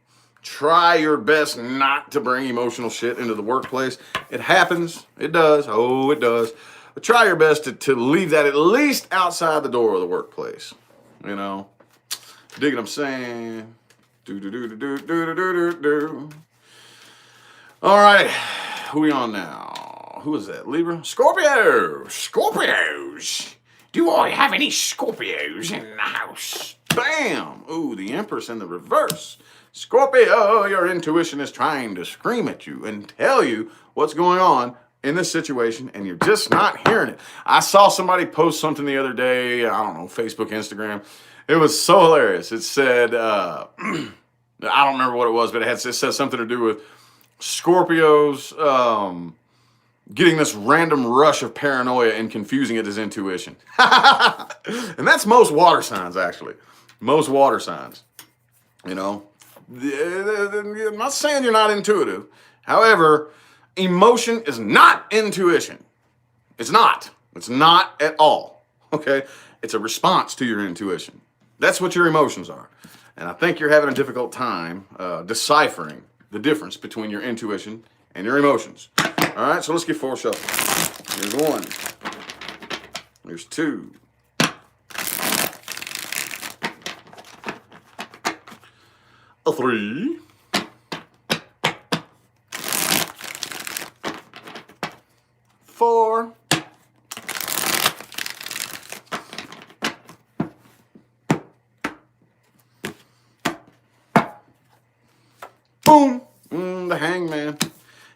[SPEAKER 1] try your best not to bring emotional shit into the workplace. It happens. It does. Oh, it does. But try your best to leave that at least outside the door of the workplace. You know? Dig what I'm saying? Do. All right. Who we on now? Who is that? Libra? Scorpio! Scorpios! Do I have any Scorpios in the house? Bam! Ooh, the Empress in the reverse. Scorpio, your intuition is trying to scream at you and tell you what's going on in this situation, and you're just not hearing it. I saw somebody post something the other day, I don't know, Facebook, Instagram. It was so hilarious. It said, I don't remember what it was, but it says something to do with Scorpios getting this random rush of paranoia and confusing it as intuition. And that's most water signs, actually. Most water signs. You know, I'm not saying you're not intuitive. However, emotion is not intuition. It's not. It's not at all. Okay? It's a response to your intuition. That's what your emotions are. And I think you're having a difficult time deciphering the difference between your intuition and your emotions. All right, so let's get 4 shuffles. Here's 1. Here's 2. 3. 4. Boom. The Hangman.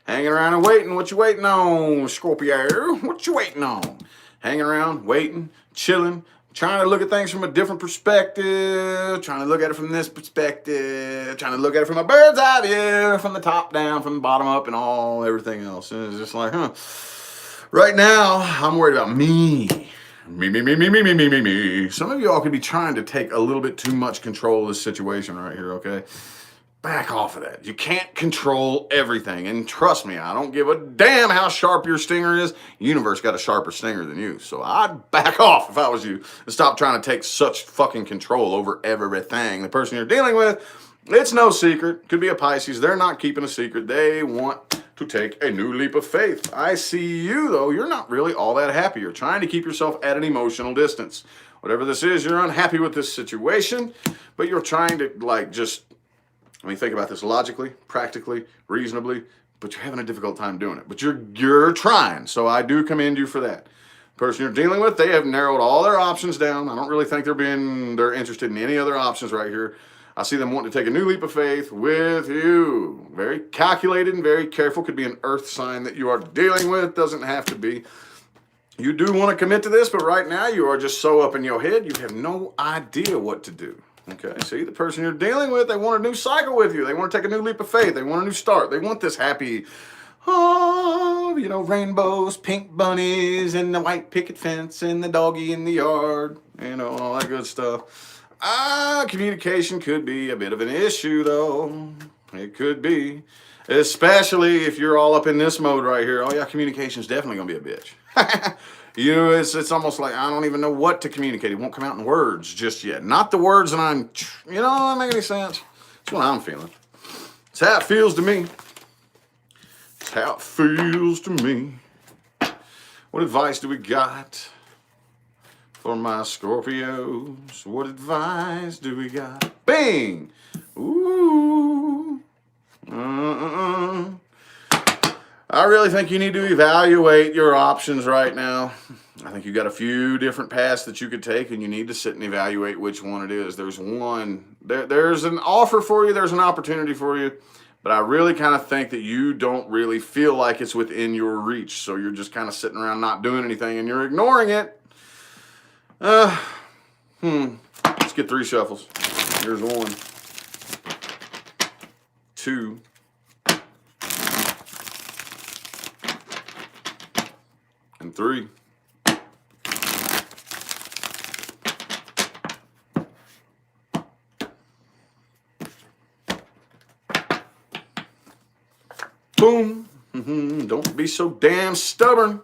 [SPEAKER 1] Hanging around and waiting. What you waiting on, Scorpio? What you waiting on? Hanging around, waiting, chilling, trying to look at things from a different perspective, trying to look at it from this perspective, trying to look at it from a bird's eye view, from the top down, from the bottom up, and everything else. And it's just like, right now, I'm worried about me. Me. Some of y'all could be trying to take a little bit too much control of this situation right here, okay? Back off of that. You can't control everything. And trust me, I don't give a damn how sharp your stinger is. The universe got a sharper stinger than you. So I'd back off if I was you and stop trying to take such fucking control over everything. The person you're dealing with, it's no secret. Could be a Pisces. They're not keeping a secret. They want to take a new leap of faith. I see you, though. You're not really all that happy. You're trying to keep yourself at an emotional distance. Whatever this is, you're unhappy with this situation, but you're trying to, think about this logically, practically, reasonably, but you're having a difficult time doing it. But you're trying, so I do commend you for that. The person you're dealing with, they have narrowed all their options down. I don't really think they're interested in any other options right here. I see them wanting to take a new leap of faith with you. Very calculated and very careful. Could be an earth sign that you are dealing with. Doesn't have to be. You do want to commit to this, but right now you are just so up in your head, you have no idea what to do. Okay, see, the person you're dealing with, they want a new cycle with you. They want to take a new leap of faith. They want a new start. They want this happy, rainbows, pink bunnies, and the white picket fence, and the doggy in the yard, all that good stuff. Communication could be a bit of an issue, though. It could be. Especially if you're all up in this mode right here. Oh, yeah, communication's definitely going to be a bitch. It's almost like I don't even know what to communicate. It won't come out in words just yet. Not the words that I'm, don't make any sense. That's what I'm feeling. It's how it feels to me. It's how it feels to me. What advice do we got for my Scorpios? What advice do we got? Bing! Ooh. I really think you need to evaluate your options right now. I think you got a few different paths that you could take, and you need to sit and evaluate which one it is. There's an offer for you, there's an opportunity for you, but I really kind of think that you don't really feel like it's within your reach, so you're just kind of sitting around not doing anything, and you're ignoring it. Let's get 3 shuffles. Here's 1, 2, and 3. Boom. Don't be so damn stubborn.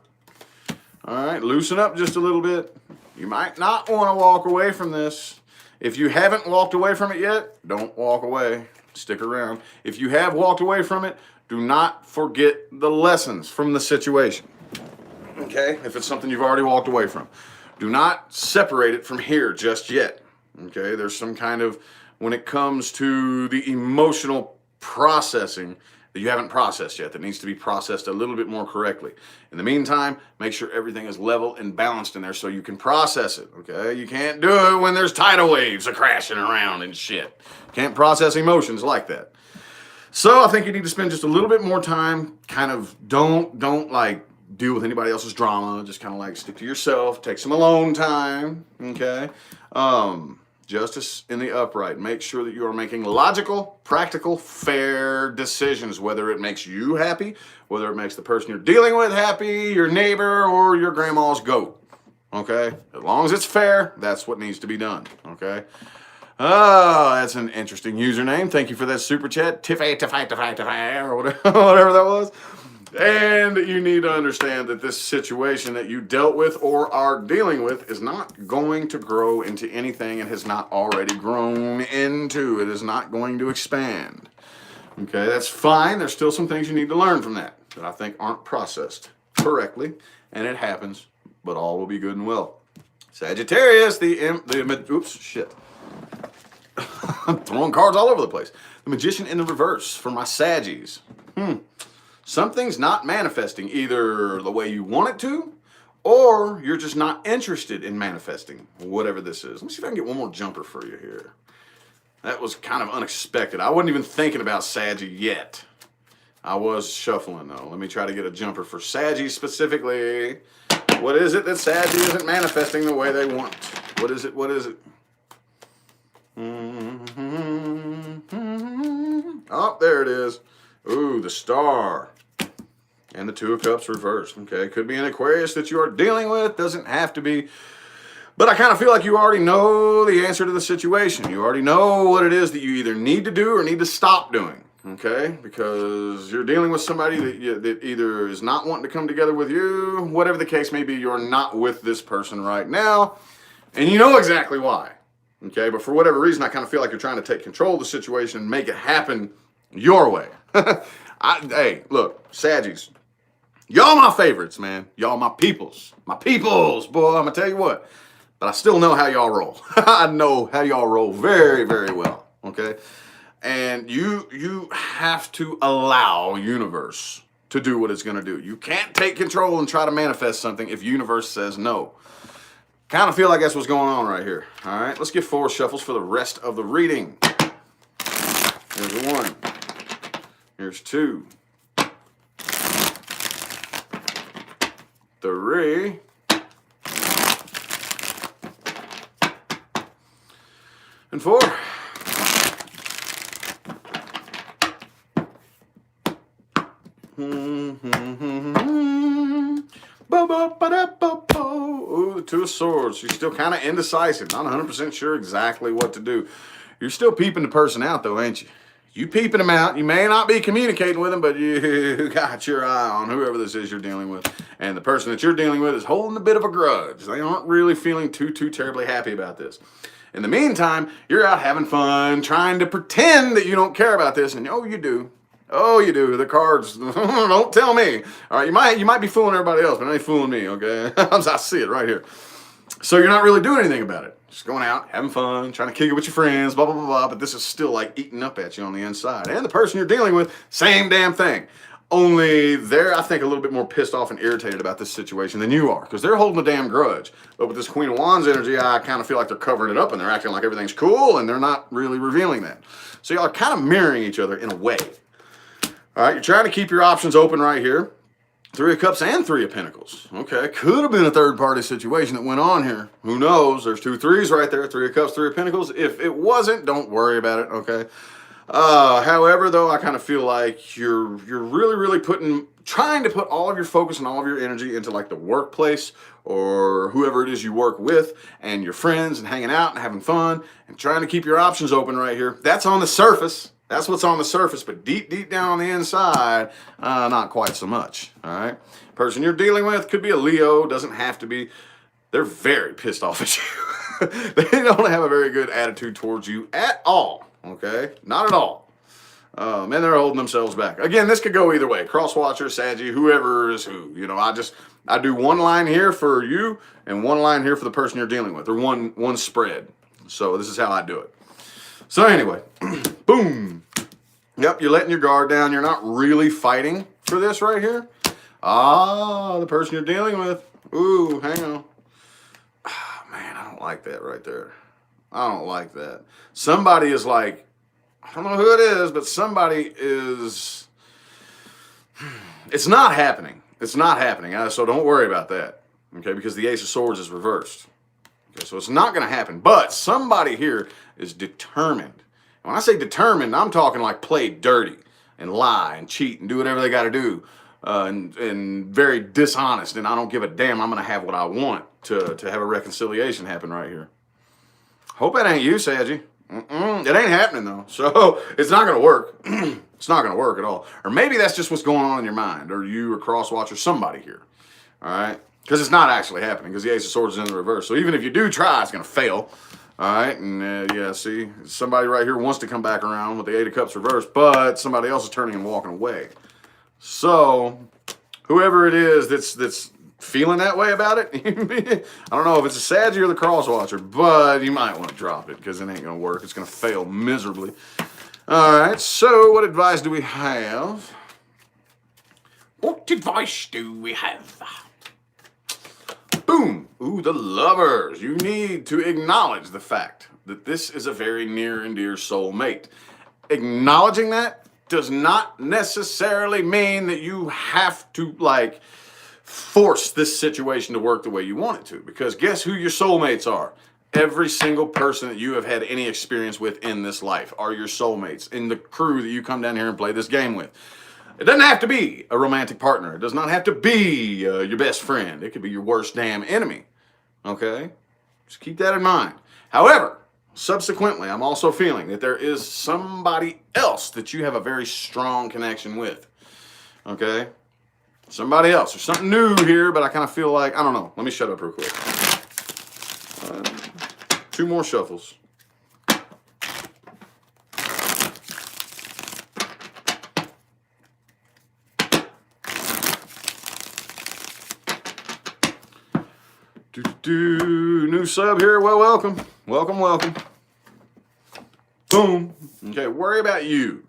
[SPEAKER 1] All right, loosen up just a little bit. You might not want to walk away from this. If you haven't walked away from it yet, don't walk away. Stick around. If you have walked away from it, do not forget the lessons from the situation. Okay? If it's something you've already walked away from, do not separate it from here just yet. Okay? There's some kind of, when it comes to the emotional processing that you haven't processed yet, that needs to be processed a little bit more correctly. In the meantime, make sure everything is level and balanced in there so you can process it, okay? You can't do it when there's tidal waves crashing around and shit. Can't process emotions like that. So I think you need to spend just a little bit more time, kind of don't like deal with anybody else's drama, just kind of like stick to yourself, take some alone time, okay? Justice in the upright. Make sure that you are making logical, practical, fair decisions, whether it makes you happy, whether it makes the person you're dealing with happy, your neighbor, or your grandma's goat. Okay? As long as it's fair, that's what needs to be done. Okay? Oh, that's an interesting username. Thank you for that super chat. Tiffy, or whatever that was. And you need to understand that this situation that you dealt with or are dealing with is not going to grow into anything it has not already grown into. It is not going to expand. Okay, that's fine. There's still some things you need to learn from that I think aren't processed correctly, and it happens, but all will be good and well. Sagittarius, oops, shit. I'm throwing cards all over the place. The Magician in the reverse for my Saggies. Something's not manifesting either the way you want it to, or you're just not interested in manifesting whatever this is. Let me see if I can get one more jumper for you here. That was kind of unexpected. I wasn't even thinking about Saggy yet. I was shuffling though. Let me try to get a jumper for Saggy specifically. What is it that Saggy isn't manifesting the way they want? What is it? What is it? Oh, there it is. Ooh, the Star. And the 2 of Cups reversed. Okay, could be an Aquarius that you are dealing with. Doesn't have to be. But I kind of feel like you already know the answer to the situation. You already know what it is that you either need to do or need to stop doing. Okay, because you're dealing with somebody that either is not wanting to come together with you, whatever the case may be, you're not with this person right now. And you know exactly why. Okay, but for whatever reason, I kind of feel like you're trying to take control of the situation and make it happen your way. Hey, look, Saggies. Y'all my favorites, man. Y'all my peoples. My peoples, boy, I'm going to tell you what. But I still know how y'all roll. I know how y'all roll very, very well, okay? And you have to allow universe to do what it's going to do. You can't take control and try to manifest something if universe says no. Kind of feel like that's what's going on right here. All right, let's get 4 shuffles for the rest of the reading. Here's 1. Here's 2. 3. And 4. Ooh, the 2 of Swords. You're still kind of indecisive, not 100% sure exactly what to do. You're still peeping the person out, though, ain't you? You peeping them out. You may not be communicating with them, but you got your eye on whoever this is you're dealing with. And the person that you're dealing with is holding a bit of a grudge. They aren't really feeling too terribly happy about this. In the meantime, you're out having fun, trying to pretend that you don't care about this, and oh, you do. Oh, you do. The cards. Don't tell me. All right, you might be fooling everybody else, but it ain't fooling me. Okay, I see it right here. So you're not really doing anything about it. Just going out, having fun, trying to kick it with your friends, blah, blah, blah, blah. But this is still like eating up at you on the inside. And the person you're dealing with, same damn thing. Only they're, I think, a little bit more pissed off and irritated about this situation than you are, because they're holding a damn grudge. But with this Queen of Wands energy, I kind of feel like they're covering it up and they're acting like everything's cool and they're not really revealing that. So y'all are kind of mirroring each other in a way. All right, you're trying to keep your options open right here. 3 of Cups and 3 of Pentacles. Okay, could have been a third-party situation that went on here. Who knows? There's 2 threes right there. 3 of Cups, 3 of Pentacles. If it wasn't, don't worry about it, okay? However, though, I kind of feel like you're really trying to put all of your focus and all of your energy into like the workplace or whoever it is you work with and your friends and hanging out and having fun and trying to keep your options open right here. That's on the surface. That's what's on the surface, but deep down on the inside, not quite so much, all right? Person you're dealing with could be a Leo, doesn't have to be. They're very pissed off at you. They don't have a very good attitude towards you at all, okay? Not at all. And they're holding themselves back. Again, this could go either way. Crosswatcher, Saggy, whoever is who. You know, I do one line here for you and one line here for the person you're dealing with, or one spread. So this is how I do it. So anyway, boom. Yep, you're letting your guard down. You're not really fighting for this right here. The person you're dealing with. Ooh, hang on. Man, I don't like that right there. I don't like that. Somebody is like, I don't know who it is, but somebody is, it's not happening. It's not happening. So don't worry about that. Okay, because the Ace of Swords is reversed. Okay, so it's not going to happen. But somebody here is determined. And when I say determined, I'm talking like play dirty and lie and cheat and do whatever they got to do. And very dishonest. And I don't give a damn. I'm going to have what I want to have a reconciliation happen right here. Hope that ain't you, Saggy. It ain't happening, though. So it's not going to work. It's not going to work at all. Or maybe that's just what's going on in your mind. Or you or Crosswatch or somebody here. All right? Because it's not actually happening. Because the Ace of Swords is in the reverse. So even if you do try, it's going to fail. All right? And yeah, see? Somebody right here wants to come back around with the 8 of Cups reversed. But somebody else is turning and walking away. So whoever it is that's feeling that way about it, I don't know if it's a Saggy or the Crosswatcher, but you might want to drop it because it ain't going to work. It's going to fail miserably. All right, so what advice do we have? What advice do we have? Boom. Ooh, the Lovers. You need to acknowledge the fact that this is a very near and dear soulmate. Acknowledging that does not necessarily mean that you have to, like, force this situation to work the way you want it to. Because guess who your soulmates are? Every single person that you have had any experience with in this life are your soulmates in the crew that you come down here and play this game with. It doesn't have to be a romantic partner. It does not have to be your best friend. It could be your worst damn enemy. Okay? Just keep that in mind. However, subsequently, I'm also feeling that there is somebody else that you have a very strong connection with. Okay? Somebody else. There's something new here, but I kind of feel like, I don't know. Let me shut up real quick. 2 more shuffles. New sub here. Well, welcome. Welcome. Boom. Okay, worry about you.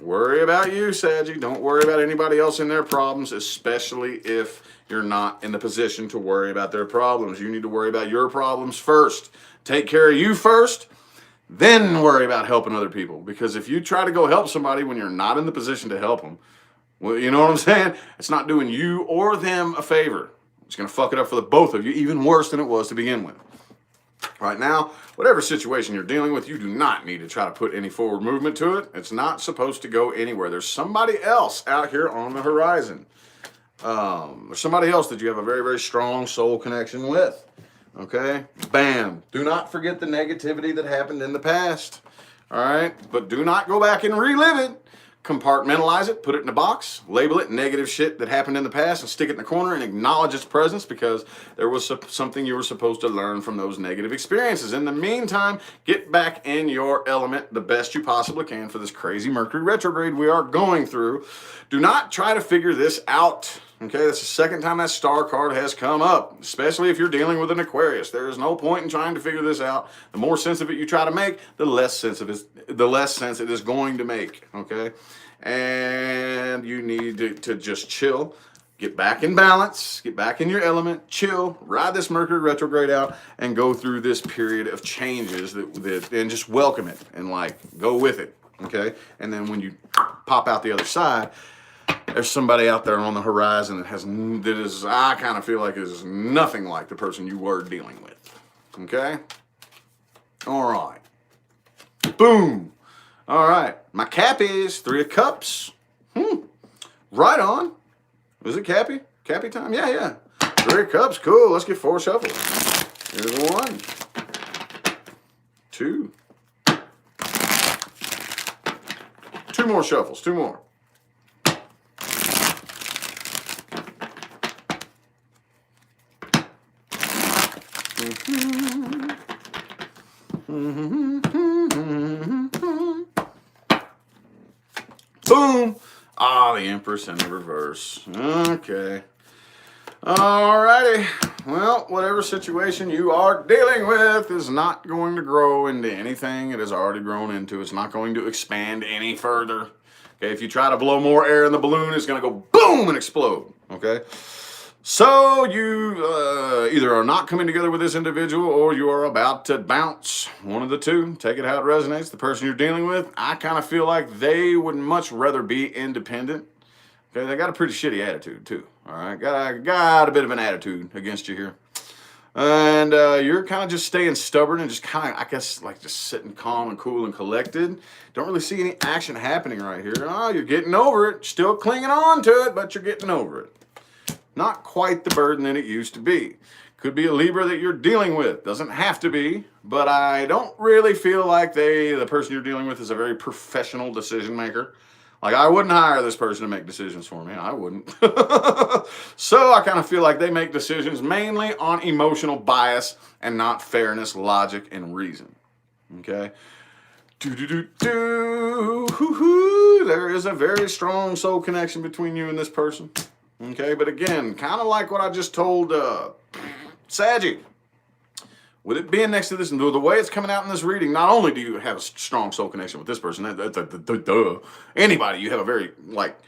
[SPEAKER 1] Worry about you, Saggy. Don't worry about anybody else and their problems, especially if you're not in the position to worry about their problems. You need to worry about your problems first. Take care of you first, then worry about helping other people. Because if you try to go help somebody when you're not in the position to help them, well, you know what I'm saying? It's not doing you or them a favor. It's going to fuck it up for the both of you, even worse than it was to begin with. Right now, whatever situation you're dealing with, you do not need to try to put any forward movement to it. It's not supposed to go anywhere. There's somebody else out here on the horizon. There's somebody else that you have a very, very strong soul connection with. Okay? Bam. Do not forget the negativity that happened in the past. All right? But do not go back and relive it. compartmentalize it, put it in a box, label it negative shit that happened in the past, and stick it in the corner and acknowledge its presence because there was something you were supposed to learn from those negative experiences. In the meantime, get back in your element the best you possibly can for this crazy Mercury retrograde we are going through. Do not try to figure this out. Okay, that's the second time that star card has come up, especially if you're dealing with an Aquarius. There is no point in trying to figure this out. The more sense of it you try to make, the less sense it is going to make, okay? And you need to just chill, get back in balance, get back in your element, chill, ride this Mercury retrograde out, and go through this period of changes and just welcome it and like go with it, okay? And then when you pop out the other side, there's somebody out there on the horizon I kind of feel like is nothing like the person you were dealing with. Okay? All right. Boom. All right. My cap is 3 of Cups. Right on. Was it Cappy? Cappy time? Yeah. 3 of Cups. Cool. Let's get 4 shuffles. Here's 1. 2. 2 more shuffles. 2 more. Boom! Ah, the Empress in the reverse. Okay. Alrighty. Well, whatever situation you are dealing with is not going to grow into anything it has already grown into. It's not going to expand any further. Okay, if you try to blow more air in the balloon, it's going to go boom and explode. Okay? So you either are not coming together with this individual or you are about to bounce. One of the two. Take it how it resonates. The person you're dealing with, I kind of feel like they would much rather be independent. Okay, they got a pretty shitty attitude too. All right, got a bit of an attitude against you here. And you're kind of just staying stubborn and just kind of, I guess, like just sitting calm and cool and collected. Don't really see any action happening right here. Oh, you're getting over it. Still clinging on to it, but you're getting over it. Not quite the burden that it used to be. Could be a Libra that you're dealing with. Doesn't have to be, but I don't really feel like the person you're dealing with is a very professional decision maker. Like, I wouldn't hire this person to make decisions for me. I wouldn't. So I kind of feel like they make decisions mainly on emotional bias and not fairness, logic, and reason. Okay? There is a very strong soul connection between you and this person. Okay, but again, kind of like what I just told Saggy. With it being next to this, and the way it's coming out in this reading, not only do you have a strong soul connection with this person, anybody you have a very, like,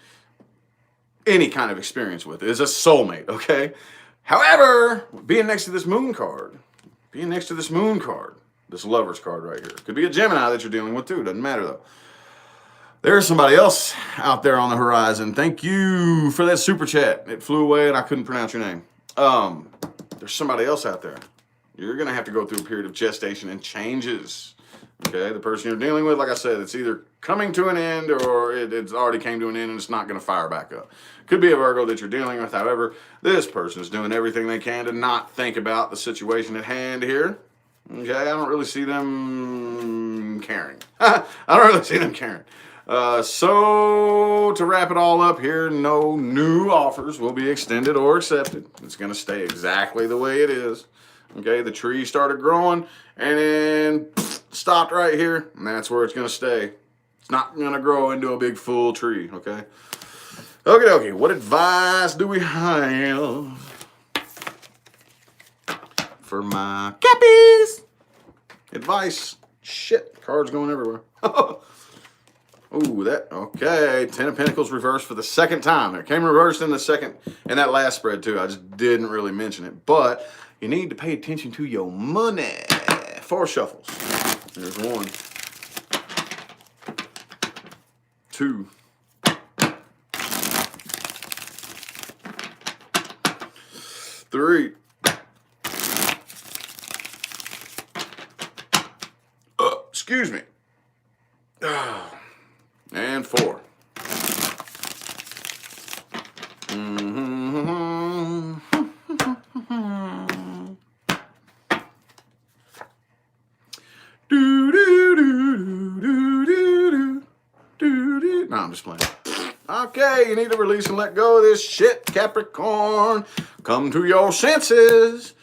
[SPEAKER 1] any kind of experience with is a soulmate, okay? However, being next to this moon card, this lover's card right here, could be a Gemini that you're dealing with too, doesn't matter though. There's somebody else out there on the horizon. Thank you for that super chat. It flew away and I couldn't pronounce your name. There's somebody else out there. You're going to have to go through a period of gestation and changes. Okay, the person you're dealing with, like I said, it's either coming to an end or it's already came to an end and it's not going to fire back up. Could be a Virgo that you're dealing with. However, this person is doing everything they can to not think about the situation at hand here. Okay, I don't really see them caring. So to wrap it all up here, no new offers will be extended or accepted. It's going to stay exactly the way it is. Okay, the tree started growing and then stopped right here, and that's where it's going to stay. It's not going to grow into a big full tree, okay? Okay, what advice do we have for my cappies? Advice. Shit, cards going everywhere. Ooh, okay. 10 of Pentacles reversed for the second time. It came reversed in that last spread too. I just didn't really mention it. But you need to pay attention to your money. 4 shuffles. There's 1. 2. 3. Excuse me. And 4. No, I'm I'm just playing. Okay, you need to release and let go of this shit, Capricorn. Come to your senses.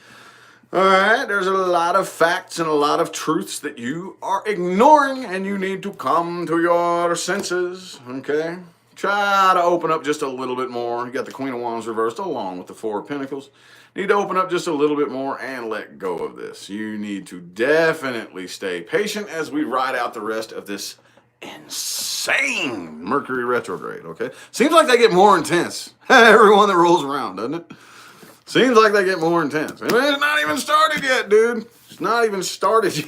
[SPEAKER 1] All right, there's a lot of facts and a lot of truths that you are ignoring, and you need to come to your senses, okay? Try to open up just a little bit more. You got the Queen of Wands reversed along with the Four of Pentacles. Need to open up just a little bit more and let go of this. You need to definitely stay patient as we ride out the rest of this insane Mercury retrograde, okay? Seems like they get more intense. Everyone that rolls around, doesn't it? Seems like they get more intense. I mean, it's not even started yet, dude. It's not even started yet.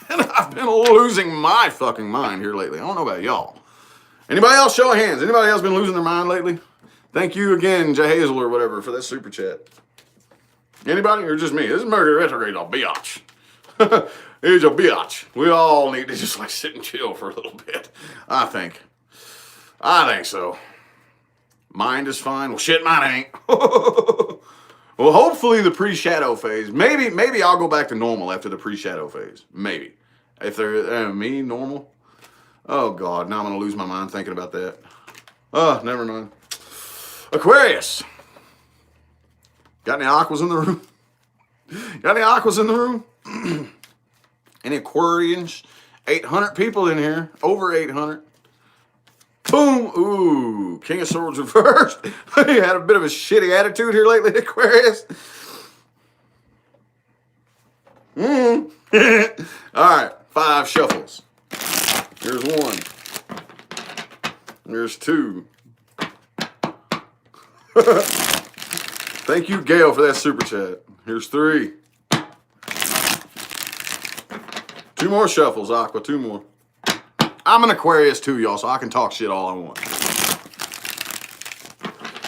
[SPEAKER 1] And I've been losing my fucking mind here lately. I don't know about y'all. Anybody else show of hands? Anybody else been losing their mind lately? Thank you again, Jay Hazel or whatever, for that super chat. Anybody or just me? This is Mercury retrograde, a biatch. Here's a biatch. We all need to just like sit and chill for a little bit. I think so. Mind is fine. Well, shit, mine ain't. Well, hopefully the pre-shadow phase. Maybe I'll go back to normal after the pre-shadow phase. Maybe. If they're me, normal. Oh, God. Now I'm going to lose my mind thinking about that. Oh, never mind. Aquarius. Got any aquas in the room? Got any aquas in the room? Any Aquarians? 800 people in here. Over 800. Boom! Ooh, King of Swords reversed. You had a bit of a shitty attitude here lately, Aquarius. All right, 5 shuffles. Here's 1. Here's 2. Thank you, Gail, for that super chat. Here's 3. 2 more shuffles, Aqua. 2 more. I'm an Aquarius too, y'all, so I can talk shit all I want.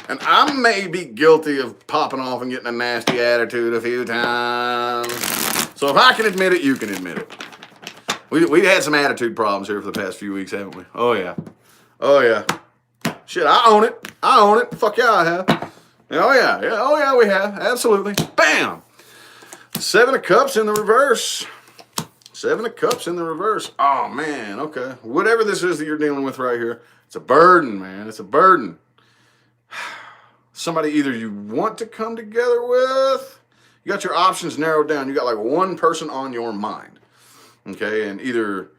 [SPEAKER 1] And I may be guilty of popping off and getting a nasty attitude a few times. So if I can admit it, you can admit it. We had some attitude problems here for the past few weeks, haven't we? Oh, yeah. Oh, yeah. Shit, I own it. I own it. Fuck yeah, I have. Oh, yeah. Oh, yeah, we have. Absolutely. Bam! 7 of Cups in the reverse. 7 of Cups in the reverse. Oh, man. Okay. Whatever this is that you're dealing with right here, it's a burden, man. It's a burden. Somebody either you want to come together with, you got your options narrowed down. You got like one person on your mind. Okay. And either,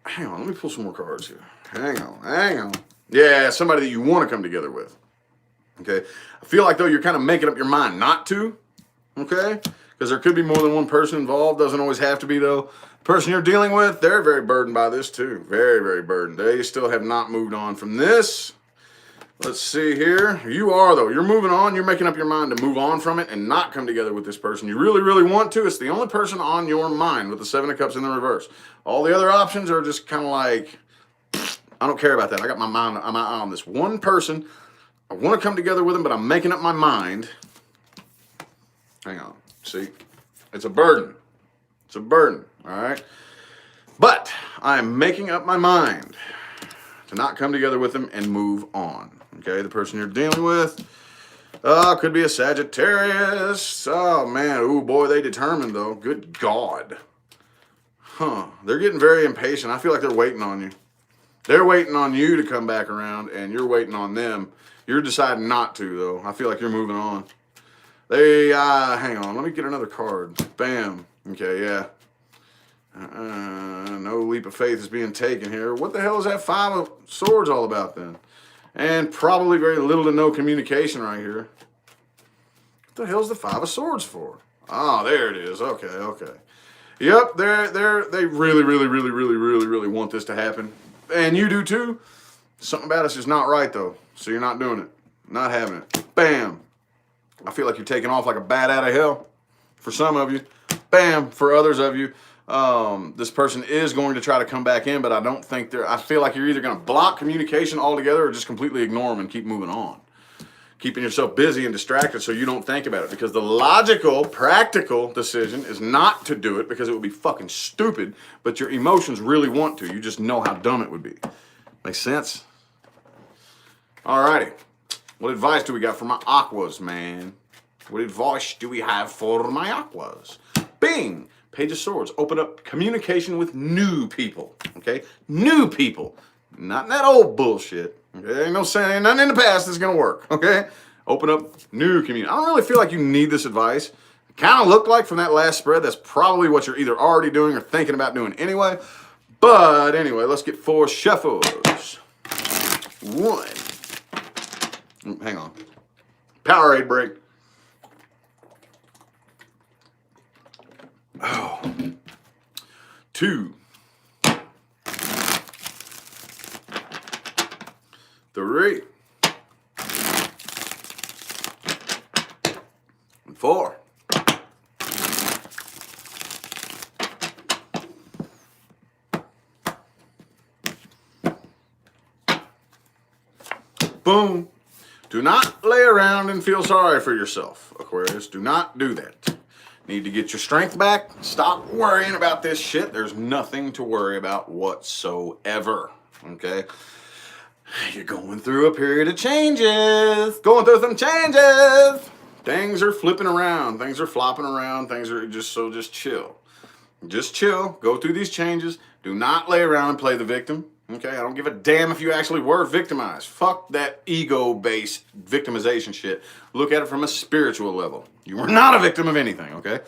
[SPEAKER 1] hang on, let me pull some more cards here. Hang on. Yeah, somebody that you want to come together with. Okay. I feel like, though, you're kind of making up your mind not to. Okay. Because there could be more than one person involved. Doesn't always have to be, though. The person you're dealing with, they're very burdened by this, too. Very, very burdened. They still have not moved on from this. Let's see here. You are, though. You're moving on. You're making up your mind to move on from it and not come together with this person. You really, really want to. It's the only person on your mind with the 7 of Cups in the reverse. All the other options are just kind of like, I don't care about that. I got my mind, I'm out on this one person. I want to come together with him, but I'm making up my mind. Hang on. See, it's a burden. It's a burden, all right? But I am making up my mind to not come together with them and move on, okay? The person you're dealing with, could be a Sagittarius. Oh, man, ooh, boy, they determined, though. Good God. They're getting very impatient. I feel like they're waiting on you. They're waiting on you to come back around, and you're waiting on them. You're deciding not to, though. I feel like you're moving on. They, hang on, let me get another card. Bam. Okay, yeah. No leap of faith is being taken here. What the hell is that 5 of Swords all about then? And probably very little to no communication right here. What the hell's the 5 of Swords for? Oh, there it is. Okay. Yep, they really want this to happen. And you do too. Something about us is not right, though. So you're not doing it. Not having it. Bam. I feel like you're taking off like a bat out of hell for some of you. Bam, for others of you. This person is going to try to come back in, but I don't think I feel like you're either going to block communication altogether or just completely ignore them and keep moving on. Keeping yourself busy and distracted so you don't think about it. Because the logical, practical decision is not to do it because it would be fucking stupid, but your emotions really want to. You just know how dumb it would be. Makes sense? Alrighty. What advice do we got for my aquas, man? What advice do we have for my aquas? Bing! Page of Swords. Open up communication with new people, okay? New people. Not in that old bullshit. Okay? Ain't no saying nothing in the past that's gonna work. Okay? Open up new community. I don't really feel like you need this advice. It kind of looked like from that last spread, that's probably what you're either already doing or thinking about doing anyway. But anyway, let's get 4 shuffles. 1. Hang on. Powerade break. Oh. 2. 3. 4. Boom. Do not lay around and feel sorry for yourself, Aquarius. Do not do that. Need to get your strength back. Stop worrying about this shit. There's nothing to worry about whatsoever. Okay? You're going through a period of changes. Going through some changes. Things are flipping around. Things are flopping around. Things are just chill. Just chill. Go through these changes. Do not lay around and play the victim. Okay? I don't give a damn if you actually were victimized. Fuck that ego-based victimization shit. Look at it from a spiritual level. You were not a victim of anything, okay?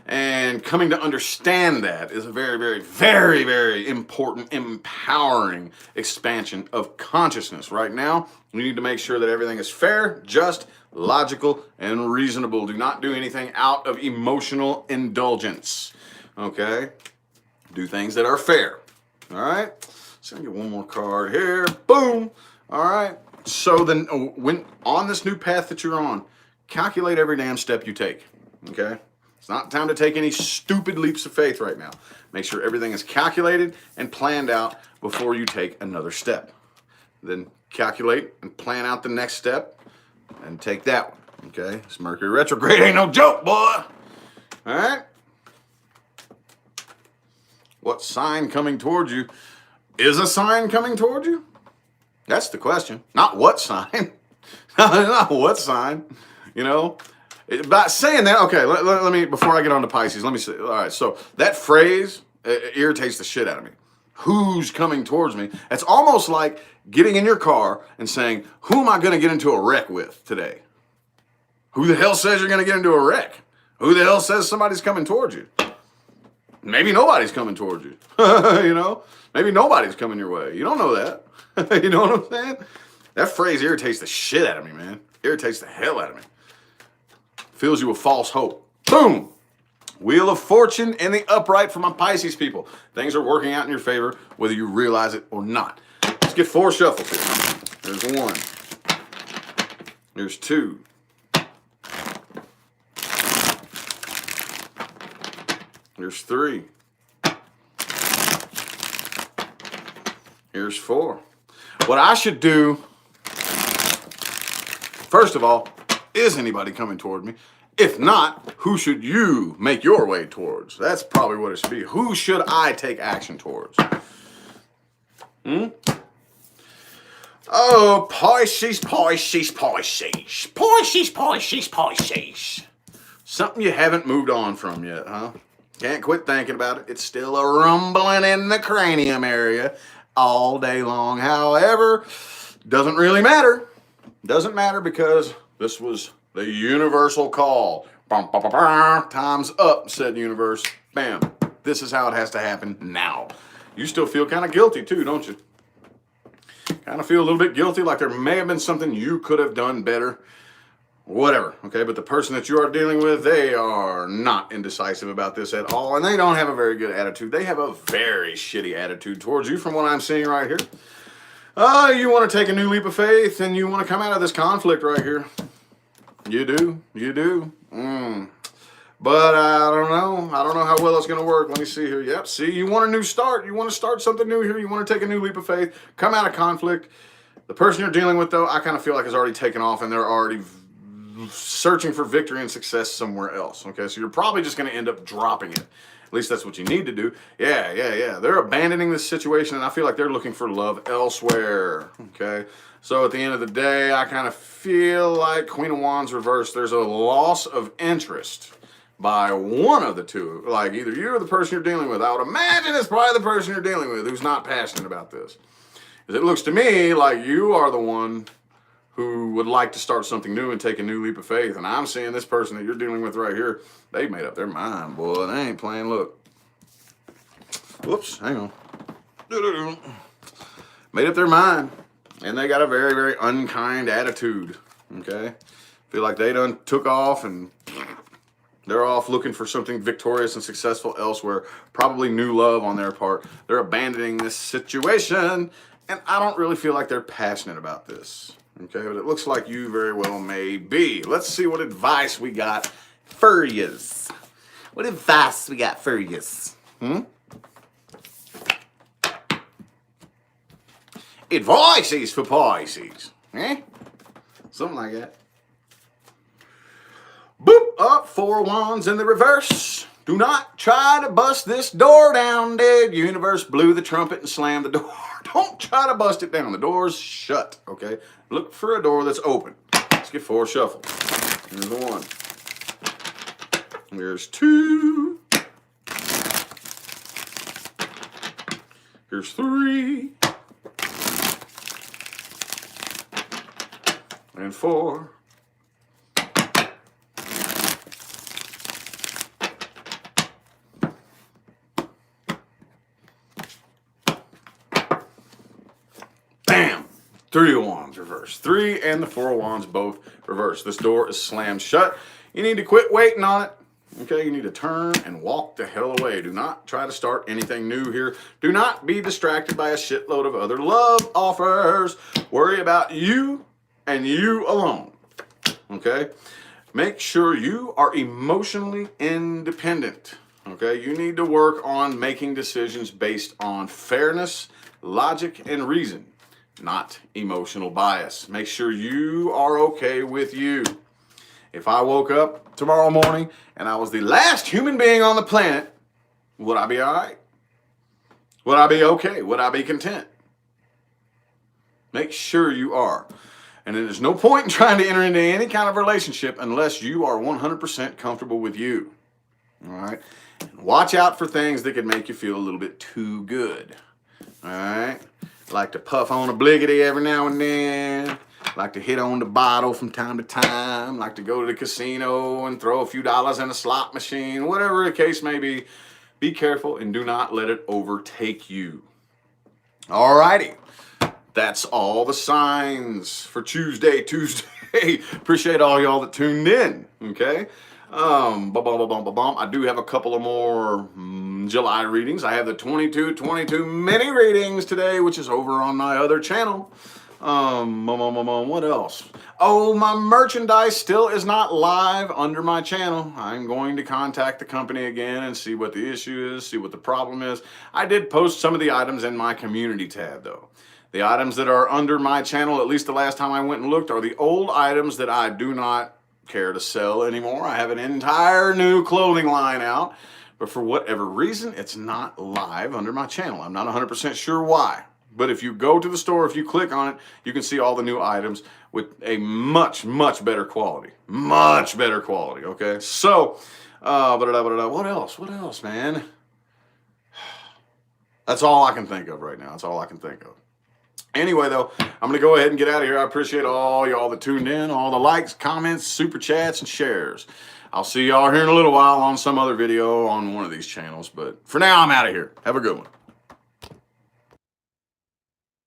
[SPEAKER 1] And coming to understand that is a very, very, very, very important, empowering expansion of consciousness. Right now, we need to make sure that everything is fair, just, logical, and reasonable. Do not do anything out of emotional indulgence, okay? Do things that are fair, all right? So I'm gonna get one more card here. Boom. All right. So then, when on this new path that you're on, calculate every damn step you take. Okay. It's not time to take any stupid leaps of faith right now. Make sure everything is calculated and planned out before you take another step. Then calculate and plan out the next step and take that one. Okay. This Mercury retrograde ain't no joke, boy. All right. What sign coming towards you? Is a sign coming toward you? That's the question. Not what sign. Not what sign. You know? By saying that, okay, let me, before I get on to Pisces, let me say, all right, so that phrase irritates the shit out of me. Who's coming towards me? It's almost like getting in your car and saying, who am I going to get into a wreck with today? Who the hell says you're going to get into a wreck? Who the hell says somebody's coming towards you? Maybe nobody's coming towards you. You know? Maybe nobody's coming your way. You don't know that. You know what I'm saying? That phrase irritates the shit out of me, man. Irritates the hell out of me. Fills you with false hope. Boom! Wheel of Fortune in the upright for my Pisces people. Things are working out in your favor, whether you realize it or not. Let's get 4 shuffles here. There's 1. There's 2. There's 3. Here's 4. What I should do, first of all, is anybody coming toward me? If not, who should you make your way towards? That's probably what it should be. Who should I take action towards? Oh, Pisces, Pisces, Pisces. Pisces, Pisces, Pisces. Something you haven't moved on from yet, huh? Can't quit thinking about it. It's still a rumbling in the cranium area all day long. However, doesn't really matter. Doesn't matter because this was the universal call. Bum, bum, bum, bum. Time's up, said the universe. Bam. This is how it has to happen now. You still feel kind of guilty too, don't you? Kind of feel a little bit guilty, like there may have been something you could have done better. Whatever, okay? But the person that you are dealing with, they are not indecisive about this at all, and they don't have a very good attitude. They have a very shitty attitude towards you from what I'm seeing right here. You want to take a new leap of faith, and you want to come out of this conflict right here. You do. You do. But I don't know. I don't know how well it's going to work. Let me see here. Yep, see, you want a new start. You want to start something new here. You want to take a new leap of faith. Come out of conflict. The person you're dealing with, though, I kind of feel like has already taken off, and they're already searching for victory and success somewhere else. Okay, so you're probably just going to end up dropping it. At least that's what you need to do. Yeah. They're abandoning this situation, and I feel like they're looking for love elsewhere. Okay, so at the end of the day, I kind of feel like Queen of Wands reversed. There's a loss of interest by one of the two. Like either you or the person you're dealing with. I would imagine it's probably the person you're dealing with who's not passionate about this. It looks to me like you are the one who would like to start something new and take a new leap of faith. And I'm seeing this person that you're dealing with right here, they've made up their mind, boy. They ain't playing. Look. Whoops, hang on. Made up their mind. And they got a very, very unkind attitude. Okay? Feel like they done took off and they're off looking for something victorious and successful elsewhere. Probably new love on their part. They're abandoning this situation. And I don't really feel like they're passionate about this. Okay, but it looks like you very well may be. Let's see what advice we got for yous. What advice we got for yous? Advices for Pisces. Eh? Something like that. Boop! Up, 4 wands in the reverse. Do not try to bust this door down, dead. Universe blew the trumpet and slammed the door. Don't try to bust it down. The door's shut, okay? Look for a door that's open. Let's get 4 shuffled. Here's the 1. Here's 2. Here's 3. And 4. Bam! 3 of wands reversed. 3 and the 4 of wands both reversed. This door is slammed shut. You need to quit waiting on it. Okay, you need to turn and walk the hell away. Do not try to start anything new here. Do not be distracted by a shitload of other love offers. Worry about you and you alone. Okay? Make sure you are emotionally independent. Okay? You need to work on making decisions based on fairness, logic, and reason, not emotional bias. Make sure you are okay with you. If I woke up tomorrow morning and I was the last human being on the planet, would I be all right? Would I be okay? Would I be content? Make sure you are. And there's no point in trying to enter into any kind of relationship unless you are 100% comfortable with you. All right? And watch out for things that could make you feel a little bit too good. All right? Like to puff on a bliggity every now and then. Like to hit on the bottle from time to time. Like to go to the casino and throw a few dollars in a slot machine. Whatever the case may be, be careful and do not let it overtake you. All righty. That's all the signs for Tuesday. Appreciate all y'all that tuned in. Okay. I do have a couple of more July readings. I have the 22 mini readings today, which is over on my other channel. What else? Oh, my merchandise still is not live under my channel. I'm going to contact the company again and see what the issue is, see what the problem is. I did post some of the items in my community tab though. The items that are under my channel, at least the last time I went and looked, are the old items that I do not care to sell anymore. I have an entire new clothing line out, but for whatever reason, it's not live under my channel. I'm not 100% sure why. But if you go to the store, if you click on it, you can see all the new items with a much, much better quality. Much better quality, okay? So, what else? What else, man? That's all I can think of right now. That's all I can think of. Anyway, though, I'm going to go ahead and get out of here. I appreciate all y'all that tuned in, all the likes, comments, super chats, and shares. I'll see y'all here in a little while on some other video on one of these channels. But for now, I'm out of here. Have a good one.